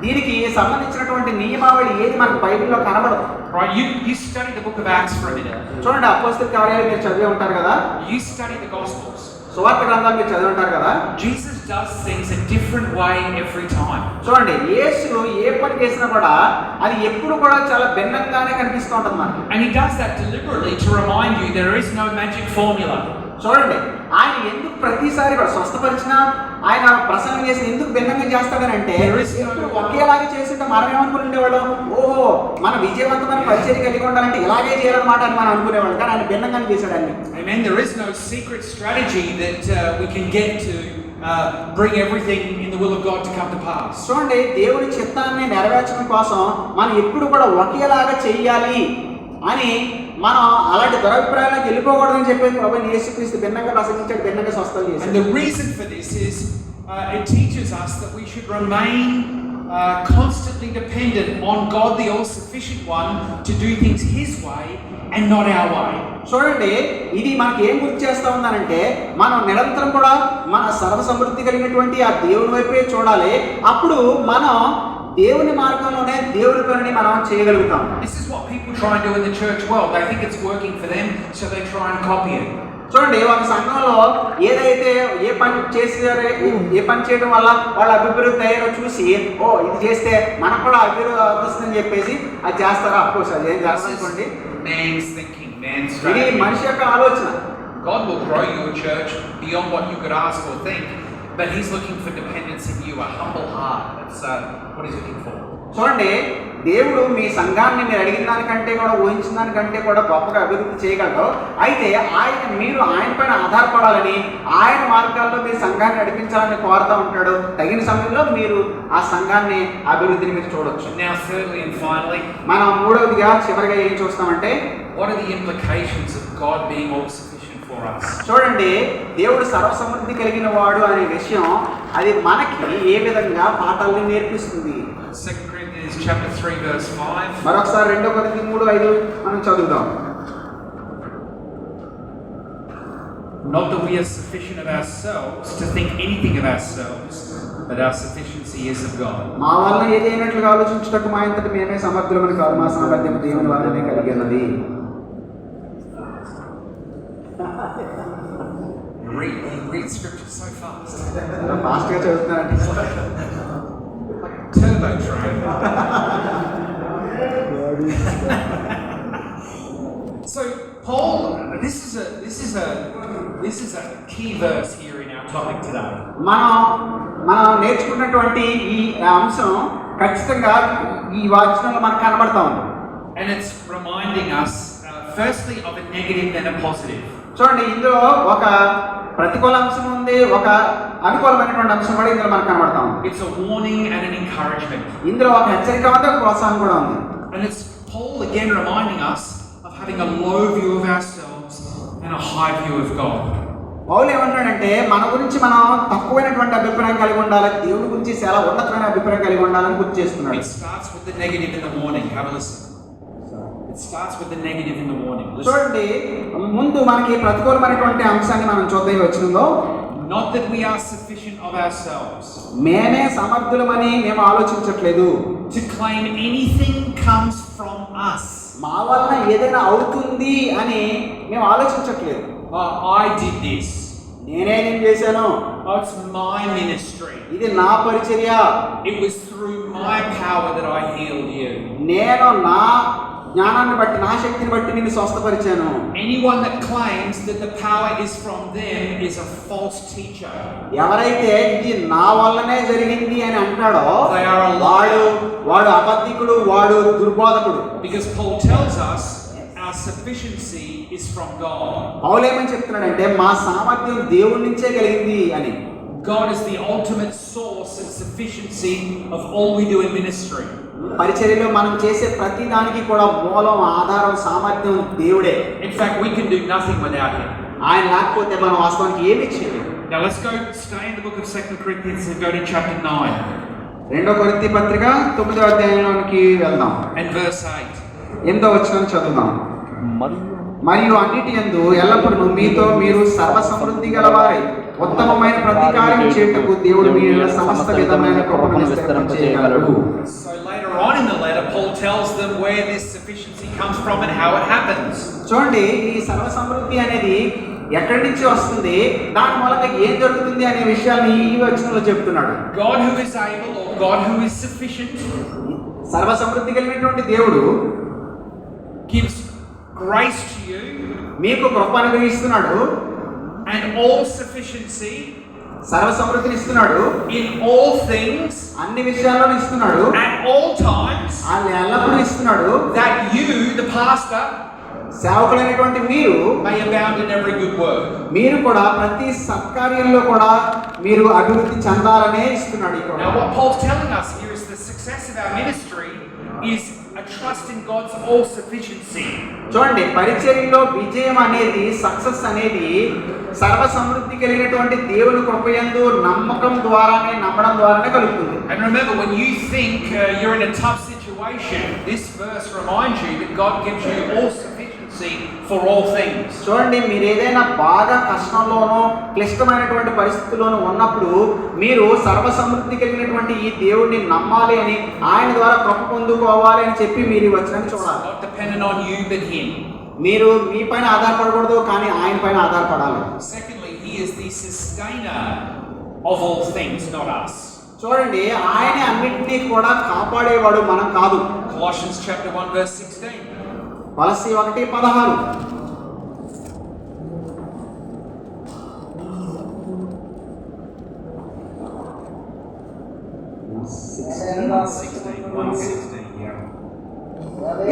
దీనికి సంబంధించినటువంటి నియమావళి ఏది మనకు బైబిల్లో కనబడదు. Right, you study the book of Acts for a minute. చూడండి, అపోస్తల కార్యాలు మీరు చదివి ఉంటారు కదా. You study the Gospels. సువార్త గ్రంథాలు మీరు చదివి ఉంటారు కదా. Jesus does things a different way every time. చూడండి, యేసు ఏ పని చేసినా కూడా అది ఎప్పుడు కూడా చాలా భిన్నంగానే కనిపిస్తూ ఉంటుంది మనకి. And he does that deliberately to remind you there is no magic formula. చూడండి, ఆయన ఎందుకు ప్రతిసారి కూడా స్వస్థపరిచినా ఆయన ప్రసంగం చేసి ఎందుకు భిన్నంగా చేస్తాడనంటే ఒకేలాగే చేస్తుంటే మనం ఏమనుకుని ఉండేవాళ్ళం, ఓహో మన విజయవంతమైన పరిచర్య కలిగి ఉండాలంటే ఇలాగే చేయాలన్నమాట అని మనం అనుకునేవాళ్ళం. కానీ ఆయన భిన్నంగానే చేశాడండి. Amen. There is no secret strategy that we can get to bring everything in the will of God to come to pass. చూడండి, దేవుని చిత్తాన్ని నెరవేర్చడం కోసం మనం ఎప్పుడు కూడా ఒకేలాగా చెయ్యాలి అని మనం అలాంటి దురభిప్రాయాలకు వెళ్ళిపోకూడదని చెప్పేసి ప్రభువైన యేసుక్రీస్తు భిన్నంగా ప్రసంగించాడు, భిన్నంగా స్వస్థత చేశాడు. And the reason for this is it teaches us that we should remain constantly dependent on God, the all-sufficient one, to do things His way and not our way. చూడండి, ఇది మనకి ఏం గుర్తు చేస్తా ఉందనంటే మనం నిరంతరం కూడా మన సర్వసమృద్ధి కలిగినటువంటి ఆ దేవుని వైపే చూడాలి. అప్పుడు మనం దేవుని మార్గంలోనే దేవుని పనిని మనం చేయగలుగుతాం. This is what people try and do in the church world. They think it's working for them, so they try and copy it. చూడండి, ఒక సంఘంలో ఏదైతే ఏ పని చేసారో ఏ పని చేయడం వల్ల వాళ్ళ అభివృద్ధి అయ్యారో చూసి, ఓ ఇది చేస్తే మనకు కూడా అభివృద్ధి వస్తుందని చెప్పేసి అది చేస్తారా? అఫ్కోర్స్ అది ఏం చేస్తారనుకోండి, ఇది మనిషి యొక్క ఆలోచన. God will grow your church beyond what you could ask or think, but He's looking for dependence in you, a humble heart. That's what He's looking for. చూడండి, దేవుడు మీ సంఘాన్ని మీరు అడిగిన దానికంటే కూడా ఊహించిన దానికంటే కూడా గొప్పగా అభివృద్ధి చేయగలరు. అయితే మీరు ఆయన పైన ఆధారపడాలని, ఆయన మార్గాల్లో మీ సంఘాన్ని నడిపించాలని కోరుతూ ఉంటాడు. తగిన సమయంలో మీరు ఆ సంఘాన్ని అభివృద్ధిని మీరు చూడొచ్చు. Now thirdly and finally, మనం మూడవదిగా చివరిగా ఏం చూస్తామంటే, what are the implications of God being all sufficient for us? చూడండి, దేవుడు సర్వసమృద్ధి కలిగిన వాడు అనే విషయం అది మనకి ఏ విధంగా పాఠాలను నేర్పిస్తుంది. 2 Corinthians chapter 3 verse 5. మరొకసారి 2 కొరింథీ 3:5 మనం చదువుదాం. Not that we are sufficient of ourselves to think anything of ourselves, but our sufficiency is of God. మా వలన ఏదైనట్లుగా ఆలోచించుటకు మా ఇంతటి మేమే సమర్థులమని కాదు, మా సామర్థ్యం దేవుని వలనే కలిగినది. Read scripture so fast. Fast గా చదువుతున్నారండి. Turbo train. So Paul, this is a key verse here in our topic today. మనం నేర్చుకున్నటువంటి ఈ అంశం ఖచ్చితంగా ఈ వాక్యంలో మనకు కనబడతా ఉంది. And it's reminding us firstly of a negative then a positive. చూడండి, ఇందులో ఒక ప్రతికూల అంశం ఉంది, ఒక అనుకూలమైనటువంటి అంశం కూడా ఇందులో మనకు కనబడతా ఉంది. It's a warning and an encouragement. ఇందులో ఒక హెచ్చరిక ఉంది, ఒక ప్రోత్సాహం కూడా ఉంది. And it's Paul again reminding us of having a low view of ourselves and a high view of God. పౌలు ఏమంటాడంటే మన గురించి మనం తక్కువైనటువంటి అభిప్రాయం కలిగి ఉండాలి, దేవుడి గురించి చాలా ఉన్నతమైన అభిప్రాయం కలిగి ఉండాలని గుర్తు చేస్తున్నాడు. It starts with the negative in the morning. Have a listen. It starts with the negative in the morning. చూడండి, ముందు మనకి ప్రతికూలమైనటువంటి అంశాన్ని మనం చూద్దాం వచ్చిందో. Not that we are sufficient of ourselves. మేమే సమర్థులమని మేము ఆలోచించట్లేదు. To claim anything comes from us. మా వలన ఏదైనా అవుతుంది అని మేము ఆలోచించట్లేదు. I did this. నేనేం చేశాను? It's my ministry. ఇది నా పరిచర్య. It was through my power that I healed you. నేను నా జ్ఞానాన్ని బట్టి, నా శక్తిని బట్టి నిన్ను స్వస్థపరిచాను. Anyone that claims that the power is from them is a false teacher. ఎవరైతే ఇది నా వల్లనే జరిగింది అని అంటాడో They are a liar. వాడు అబద్ధికుడు, వాడు దుర్బోధకుడు. Because Paul tells us our sufficiency is from God. పౌలు ఏమని చెప్తున్నాడంటే మా సామర్థ్యం దేవుడి నుంచే కలిగింది అని. God is the ultimate source and sufficiency of all we do in ministry. పరిచర్యలో మనం చేసే ప్రతి దానికి కూడా మూలం, ఆధారం, సామర్థ్యం దేవుడే. In fact, we can do nothing without him. ఆయన లేకపోతే మనం వాస్తవానికి ఏమీ చేయలేము. Now let's go stay in the book of 2 Corinthians and go to chapter 9. 2 కొరింథీ పత్రిక 9వ అధ్యాయంలోనికి వెళ్దాం. And verse 8. 8వ వచనం చదువుదాం. మరియు అన్నిటి యందు ఎల్లప్పుడూ మీతో మీరు సర్వ సమృద్ధి గలవారై ఉత్తమమైన ప్రతి కార్యం చేయుటకు దేవుడు మీ సమస్త విధమైన కృపను విస్తరింపచేయగలడు. So later on in the letter, Paul tells them where this sufficiency comes from and how it happens. చూడండి, ఈ సర్వ సమృద్ధి అనేది ఎక్కడి నుంచి వస్తుంది, దాని మూలంగా ఏం జరుగుతుంది అనే విషయాన్ని ఈ వచనంలో చెప్తున్నాడు. God who is able, or God who is sufficient, సర్వ సమృద్ధి కలిగినటువంటి దేవుడు gives grace to you, మీకు కృప అనుగ్రహిస్తున్నాడు. and all sufficiency సర్వ సమృద్ధిని ఇస్తున్నాడు. in all things, అన్ని విషయాల్లో ఇస్తున్నాడు. at all times, ఆయన ఎల్లప్పుడూ ఇస్తున్నాడు. that you, the pastor, సేవకులైనటువంటి మీరు may abound in every good work. మీరు కూడా ప్రతి సత్కార్యంలో కూడా మీరు అభివృద్ధి చెందాలనే ఇస్తున్నాడు. Now what Paul's telling us here is the success of our ministry is a trust in God's all sufficiency. చూడండి, పరిచర్యలో విజయం అనేది, సక్సెస్ అనేది సర్వ సమృద్ధి కలిగినటువంటి దేవుని కృపయందు నమ్మకం ద్వారానే, నమ్మడం ద్వారానే కలుగుతుంది. And remember, when you think you're in a tough situation, this verse reminds you that God gives you all sufficiency for all things. చూడండి, మీరు ఏదైనా బాగా కష్టంలోనో క్లిష్టమైనటువంటి పరిస్థితుల్లోనూ ఉన్నప్పుడు మీరు సర్వ సమృద్ధి కలిగినటువంటి ఈ దేవుడిని నమ్మాలి అని, ఆయన ద్వారా కృప పొందుకోవాలి అని చెప్పి మీరు ఈ వచనాన్ని చూడాలి. Not dependent on you but him. మీరు మీ పైన ఆధారపడకూడదు, కానీ ఆయన పైన ఆధారపడాలి. Secondly, he is the sustainer of all things, not us. చూడండి, ఆయన అన్నింటినీ కూడా కాపాడేవాడు, మనం కాదు. Colossians chapter 1 verse 16. కొలస్సీ 1:16.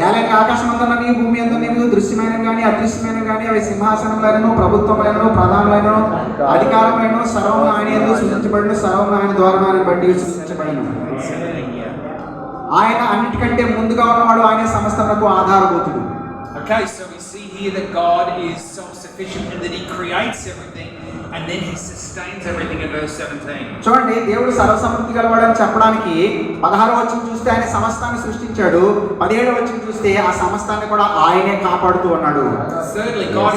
ఏలైనా ఆకాశమందున్న నీవు, భూమి అందు నీవు, దృశ్యమైన కానీ అదృశ్యమైన కానీ అవి సింహాసనములైనను, ప్రభుత్వములైనను, ప్రధానములైనను, అధికారములైనను సర్వము ఆయన యందు సృష్టించబడిన, సర్వము ఆయన ద్వారా ఆయన బట్టి సృష్టించబడిన. ఆయన అన్నిటికంటే ముందుగా ఉన్నవాడు, ఆయన సమస్తమునకు ఆధారభూతుడు. Okay, so we see here that God is self-sufficient and that he creates everything and then he sustains everything in verse 17. చూడండి, దేవుడు సర్వసమృద్ధి గలవాడని చెప్పడానికి 16వ వచనం చూస్తే ఆయన సమస్తాన్ని సృష్టించాడు, 17వ వచనం చూస్తే ఆ సమస్తాన్ని కూడా ఆయనే కాపాడుతూ ఉన్నాడు. Thirdly, God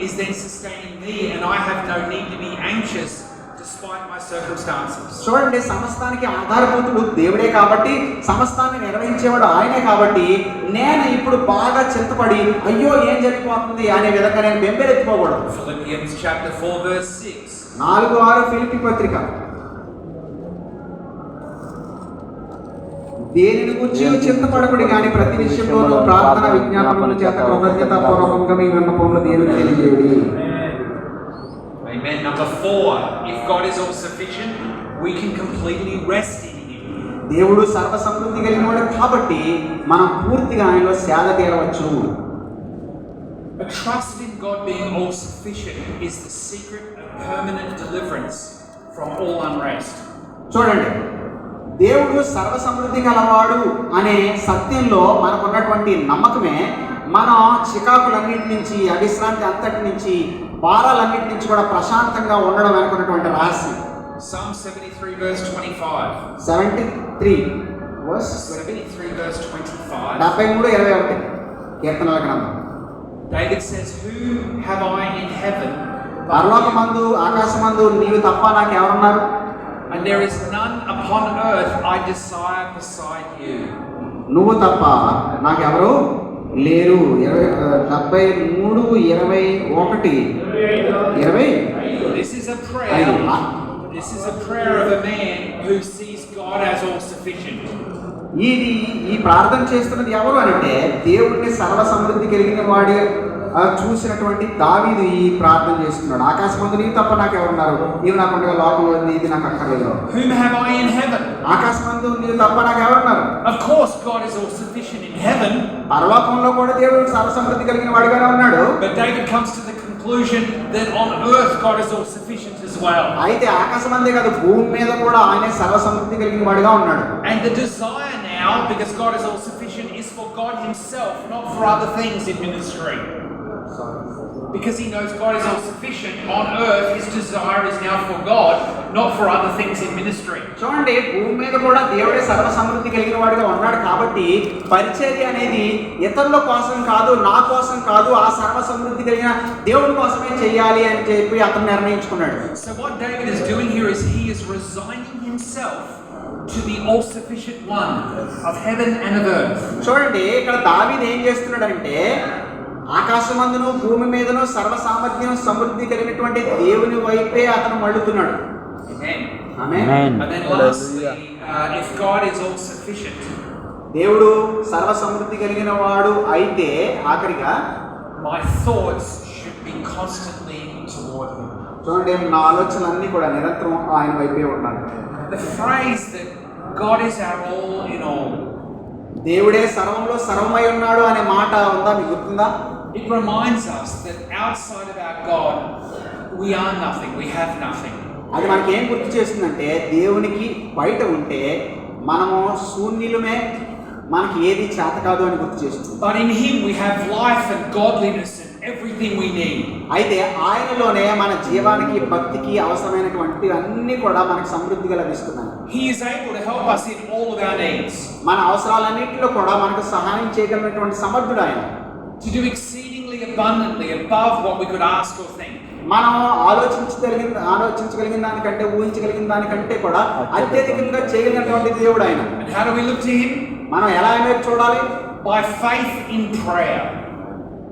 is then sustaining me and I have no need to be anxious despite my circumstances. చూడండి, సమస్తానికి ఆధారభూతుడు దేవుడే కాబట్టి, సమస్తాన్ని నిర్వహించేవాడు ఆయనే కాబట్టి, నేను ఇప్పుడు బాగా చింతపడి అయ్యో ఏం జరిగిపోతుంది అనే విధంగా నేను బెంబేలెత్తిపోకూడదు. Philippians chapter 4 verse 6. 4:6 ఫిలిప్పీ పత్రిక. దేనిని గురించి చింతపడకుడి కానీ ప్రతి విషయంలోనూ ప్రార్థన విజ్ఞాపనల చేత కృతజ్ఞతాపూర్వకంగా మీ విన్నపములు దేవునికి తెలియజేయుడి. Amen. Number 4, if God is all sufficient, we can completely rest in him. దేవుడు సర్వ సమృద్ధి కలిగినవాడు కాబట్టి మనం పూర్తిగా ఆయనలో సేద తీరవచ్చు. But trust in God being all sufficient is the secret of permanent deliverance from all unrest. చూడండి, దేవుడు సర్వసమృద్ధి గలవాడు అనే సత్యంలో మనకున్నటువంటి నమ్మకమే మనం చికాకులన్నిటి నుంచి, అవిశ్రాంతి అంతటి నుంచి, భారాలన్నిటి నుంచి కూడా ప్రశాంతంగా ఉండడం అనుకున్నటువంటి రహస్యం. Psalm 73 verse 25. 73 verse 25. 73:21 కీర్తనల గ్రంథం. David says, "Who have I in heaven? పరలోకమందు ఆకాశమందు నీవు తప్ప నాకు ఎవరున్నారు? And there is none upon earth I desire beside you." నువ్వు తప్ప నాకెవరు లేరు. 73:21. This is a prayer. This is a prayer of a man who sees God as all sufficient. ఈ ప్రార్థన చేస్తున్నది ఎవరు అంటే దేవుడిని సర్వసమృద్ధి కలిగిన వాడి చూసినటువంటి దావీదు ఈ ప్రార్థన చేస్తున్నాడు. ఆకాశమందు నీవు తప్ప నాకు ఎవరున్నారు? నీవు నాకు ఉండగా లోకంలో ఉంది, ఇది నాకు అక్కర్లేదు. Whom have I in heaven? ఆకాశమందు నీవు తప్ప నాకు ఎవరున్నారు? Of course God is all sufficient in heaven. పరలోకంలో కూడా దేవుడు సర్వసమృద్ధి కలిగిన వాడిగానే ఉన్నాడు. But David comes to the conclusion that on earth God is all sufficient as well. అయితే ఆకాశమందే కాదు, భూమి మీద కూడా ఆయన సర్వసమృద్ధి కలిగిన వాడిగా ఉన్నాడు. And the desire now, because God is all sufficient, is for God himself, not for other things in ministry. Because he knows God is all sufficient on earth, his desire is now for God, not for other things in ministry. చూడండి, భూమి మీద కూడా దేవుడే సర్వసమృద్ధి కలిగిన వాడిగా ఉన్నాడు కాబట్టి పరిచర్య అనేది ఇతరుల కోసం కాదు, నా కోసం కాదు, ఆ సర్వసమృద్ధి కలిగిన దేవుడి కోసమే చేయాలి అని చెప్పి అతను నిర్ణయించుకున్నాడు. So what David is doing here is he is resigning himself to the all-sufficient one of heaven and of earth. చూడండి, ఇక్కడ దావీదు ఏం చేస్తున్నాడంటే ఆకాశమందును భూమి మీదను సర్వసామర్థ్యం సమృద్ధి కలిగినటువంటి దేవుని వైపే అతను మళ్ళుతున్నాడు. Amen. And then lastly, if God is all sufficient, దేవుడు సర్వసమృద్ధి కలిగిన వాడు అయితే ఆఖరిగా my thoughts should be constantly toward him. చూడండి, నా ఆలోచనలన్నీ కూడా నిరంతరం ఆయన వైపే ఉండాలి. The phrase that God is our all in all, దేవుడే సర్వంలో సర్వమై ఉన్నాడు అనే మాట ఉందా, మీకు గుర్తుందా? it reminds us that outside of our God we are nothing, we have nothing. అది మనకి ఏం గుర్తు చేస్తుందంటే దేవునికి బయట ఉంటే మనము శూన్యులమే, మనకి ఏది చేత కాదు అని గుర్తు చేస్తుంది. But in him we have life and godliness and everything we need. అయితే ఆయనలోనే మన జీవానికి భక్తికి అవసరమైనటువంటి అన్ని కూడా మనకు సమృద్ధిగా లభిస్తున్నాయి. He is able to help us in all of our needs. మన అవసరాలన్నింటిలో కూడా మనకు సహాయం చేయగలిగినటువంటి సమర్థుడు ఆయన. To do exceedingly abundantly above what we could ask or think. మనం ఆలోచించగలిగిన దానికంటే, ఊహించగలిగిన దానికంటే కూడా అత్యధికంగా చేయగలిగినటువంటి దేవుడు ఆయన. And how do we look to him? మనం ఎలా ఆయన వైపు చూడాలి? By faith in prayer.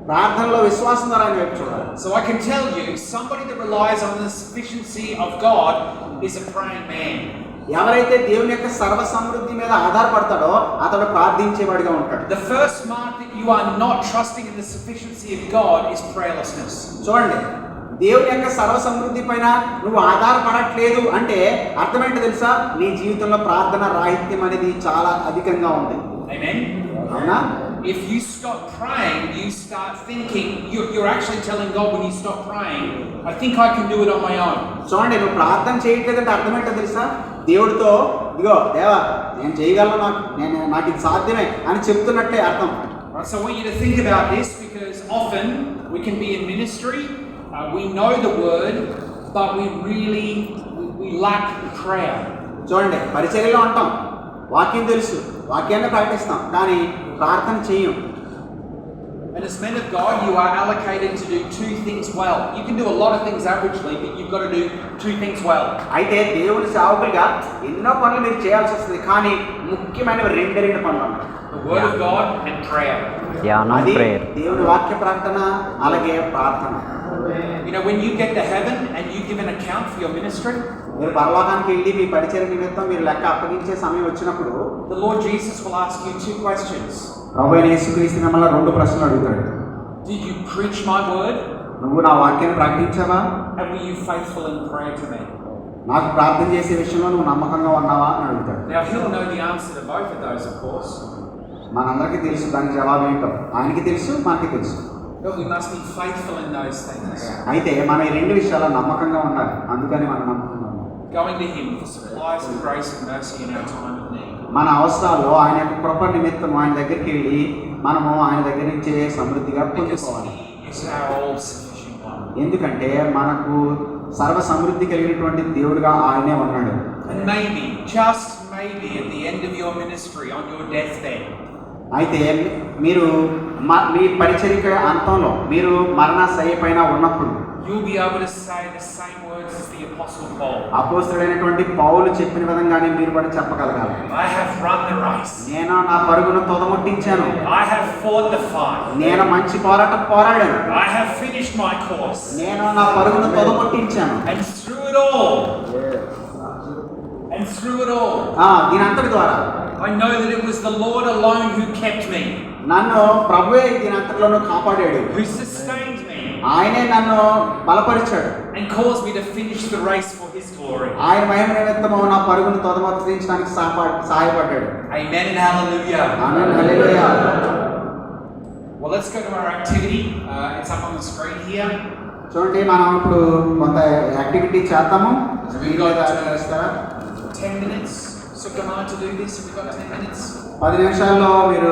ప్రార్థనలో విశ్వాసం ద్వారా ఆయన వైపు చూడాలి. So I can tell you, somebody that relies on the sufficiency of God is a praying man. ఎవరైతే దేవుని యొక్క సర్వసమృద్ధి మీద ఆధారపడతాడో అతడు ప్రార్థించేవాడిగా ఉంటాడు. The first mark that you are not trusting in the sufficiency of God is prayerlessness. చూడండి, దేవుని యొక్క సర్వసమృద్ధి పైన నువ్వు ఆధారపడట్లేదు అంటే అర్థం ఏంటో తెలుసా? నీ జీవితంలో ప్రార్థన రాహిత్యం అనేది చాలా అధికంగా ఉంది. Amen. అవునా? If you stop praying, you start thinking, you're actually telling God when you stop praying, I think I can do it on my own. చూడండి, నువ్వు ప్రార్థన చేయట్లేదంటే అర్థం ఏంటో తెలుసా? దేవుడితో ఇదిగో దేవా నేను చేయగలను, నాకు ఇది సాధ్యమే అని చెప్తున్నట్లే అర్థం. Right, so I want you to think about this, because often we can be in ministry, we know the word, but we lack prayer. చూడండి, పరిచర్యలో ఉంటాం, వాక్యం తెలుసు, వాక్యాన్ని ప్రకటిస్తాం, కానీ ప్రార్థన చేయం. And as men of God, you are allocated to do two things well. You can do a lot of things averagely, but you've got to do two things well. అయితే దేవుని సేవకులుగా ఎన్నో పనులు మీరు చేయాల్సి వస్తుంది, కానీ ముఖ్యమైనవి రెండు పనులు ఉన్నాయి. The word of God and prayer. అది దేవుని వాక్య ప్రకటన, అలాగే ప్రార్థన. You know, when you get to heaven and you give an account for your ministry, మీరు పరలోకానికి వెళ్ళి మీ పరిచర్య నిమిత్తం మీరు లెక్క అప్పగించే సమయం వచ్చినప్పుడు the Lord Jesus will ask you two questions. ప్రభువైన యేసుక్రీస్తు మిమ్మల్ని రెండు ప్రశ్నలు అడుగుతాడు. Did you preach my word? నువ్వు నా వాక్యాన్ని ప్రకటించావా? And were you faithful in prayer to me? నాకు ప్రార్థన చేసే విషయంలో నువ్వు నమ్మకంగా ఉన్నావా అని అడుగుతాడు. Now he'll know the answer to both of those, of course. మనందరికీ తెలుసు దాని జవాబు ఏంటో. ఆయనకి తెలుసు, మనకి తెలుసు. But we must be faithful in those things. అయితే మనం ఈ రెండు విషయాల్లో నమ్మకంగా ఉండాలి. అందుకని మనం నమ్ముతున్నాము. Going to Him for supplies of grace and mercy in our time of need. మన అవసరాల్లో ఆయన యొక్క కృప నిమిత్తం ఆయన దగ్గరికి వెళ్ళి మనము ఆయన దగ్గర నుంచే సమృద్ధిగా Because పొందుకోవాలి. He is our all-sufficient one. ఎందుకంటే మనకు సర్వ సమృద్ధి కలిగినటువంటి దేవుడుగా ఆయనే ఉన్నాడు. And maybe, just maybe, at the end of your ministry, on your deathbed, అయితే మీరు మీ పరిచరిక అంతంలో మీరు మరణశయ్య పైన ఉన్నప్పుడు you'll be able to say the same words as the Apostle Paul. అపోస్తలుడైనటువంటి పౌలు చెప్పిన విధంగానే మీరు కూడా చెప్పగలగాలి. I have run the race. నేను నా పరుగును తొదముట్టించాను. I have fought the fight. నేను మంచి పోరాటం పోరాడాను. I have finished my course. నేను నా పరుగును తొదముట్టించాను. And through it all, దీని అంతటి ద్వారా I know that it was the Lord alone who kept me, నన్ను ప్రభువే దీని అంతటిలోనూ కాపాడాడు. who sustained me, ఆయనే నన్ను బలపరిచాడు. and caused me to finish the race for His glory. ఆయన మహిమ నిమిత్తము నా పరుగును తొదముట్టించడానికి సహాయపడ్డాడు. Amen and hallelujah. Amen hallelujah. Well, let's go to our activity. It's up on the screen here. చూడండి, మనం ఇప్పుడు కొంత యాక్టివిటీ చేద్దాము. We've got, చేస్తారా? 10 minutes. Sukamar to do this. We've got 10 minutes. 10 నిమిషాల్లో మీరు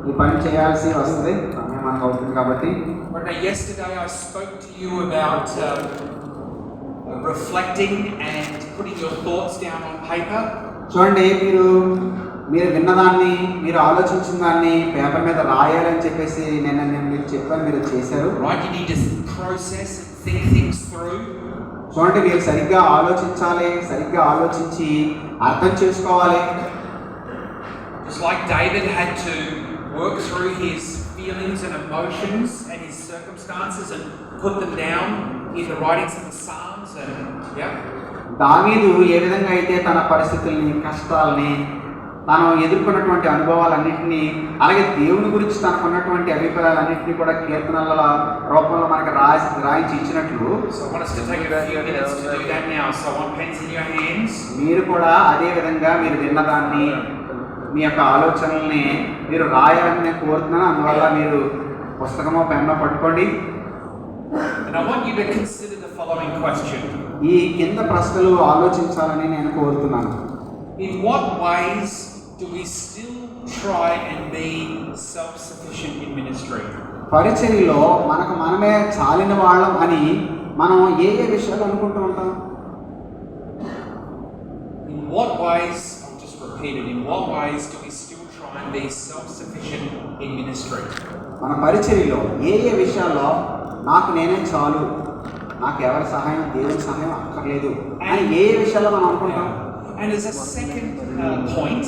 ఈ పని చేయాల్సి వస్తుంది. సమయం మనకు అవుతుంది కాబట్టి. Right now, yesterday I spoke to you about reflecting and putting your thoughts down on paper. చూడండి, మీరు విన్నదాన్ని, మీరు ఆలోచించిన దాన్ని పేపర్ మీద రాయాలని చెప్పేసి నేను మీకు చెప్పాను, మీరు చేశారు. Right, you need to process and think things through. చూడండి, మీరు సరిగ్గా ఆలోచించాలి, సరిగ్గా ఆలోచించి అర్థం చేసుకోవాలి. Just like David had to work through his feelings and emotions and his circumstances and put them down in the writings of the Psalms and దావీదు ఏ విధంగా అయితే తన పరిస్థితుల్ని, కష్టాలని, తాను ఎదుర్కొన్నటువంటి అనుభవాలన్నింటినీ, అలాగే దేవుని గురించి తనకున్నటువంటి అభిప్రాయాలన్నింటినీ కూడా కీర్తనల రూపంలో మనకు రాయించి ఇచ్చినట్లు, So I want us to take a few minutes to do that now. So I want pens in your hands. మీరు కూడా అదే విధంగా మీరు విన్నదాన్ని, మీ యొక్క ఆలోచనల్ని మీరు రాయాలని నేను కోరుతున్నాను. అందువల్ల మీరు పుస్తకమో పెన్నో పట్టుకోండి. And I want you to consider the following question. ఈ కింద ప్రశ్నలు ఆలోచించాలని నేను కోరుతున్నాను. In what ways do we still try and be self-sufficient in ministry? పరిచర్యలో మనకు మనమే చాలిన వాళ్ళం అని మనం ఏ విషయాలు అనుకుంటూ ఉంటాం? In what ways, I'll just repeat it, in what ways do we still try and be self-sufficient in ministry? మన పరిచర్యలో ఏ విషయాల్లో నాకు నేనే చాలు, నాకు ఎవరి సహాయం, దేవుని సహాయం అక్కర్లేదు అని ఏ విషయాల్లో మనం అనుకుంటాం? And as a second point,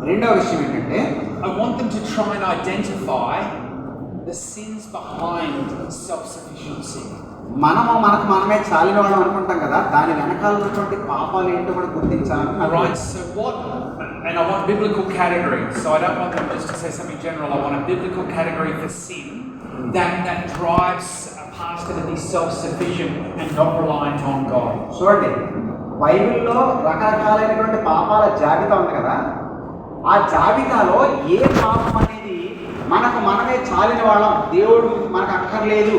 రెండవ విషయం ఏంటంటే, I want them to try and identify the sins behind self-sufficiency. మనకు మనమే చాలిన వాళ్ళం అనుకుంటాం కదా, దాని వెనకాల ఉన్నటువంటి పాపాలు ఏంటో కూడా గుర్తించాలని. Right, so what, and I want biblical categories, so I don't want them just to say something general. I want a biblical category for sin that drives a pastor to be self-sufficient and not reliant on God. చూడండి, బైబిల్లో రకరకాలైనటువంటి పాపాల జాబితా ఉంది కదా, ఆ జాబితాలో ఏ పాపం అనేది మనకు మనమే చాలిన వాళ్ళం, దేవుడు మనకు అక్కర్లేదు,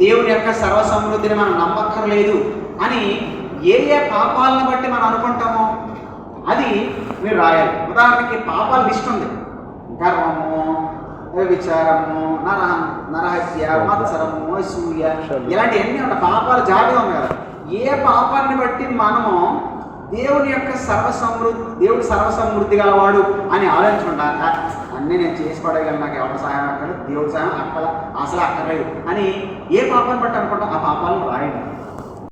దేవుని యొక్క సర్వసమృద్ధిని మనం నమ్మక్కర్లేదు అని ఏ పాపాలను బట్టి మనం అనుకుంటామో అది మీరు రాయాలి. ఉదాహరణకి పాపాల లిస్ట్ ఉంది. గర్వము, వ్యభిచారము, నరహత్య, మత్సరము, అసూయ, ఇలాంటివన్నీ ఉన్నాయి. పాపాల జాబితా ఉంది కదా. ఏ పాపాన్ని బట్టి మనము దేవుని యొక్క దేవుడు సర్వసమృద్ధి గలవాడు అని ఆలోచించుకుంటా, అన్నీ నేను చేసి పడగలను, నాకు ఎవరి సహాయం అక్కర్లేదు, దేవుడి సహాయం అసలు అక్కర్లేదు అని ఏ పాపాన్ని బట్టి అనుకుంటాం, ఆ పాపాలను రాయండి.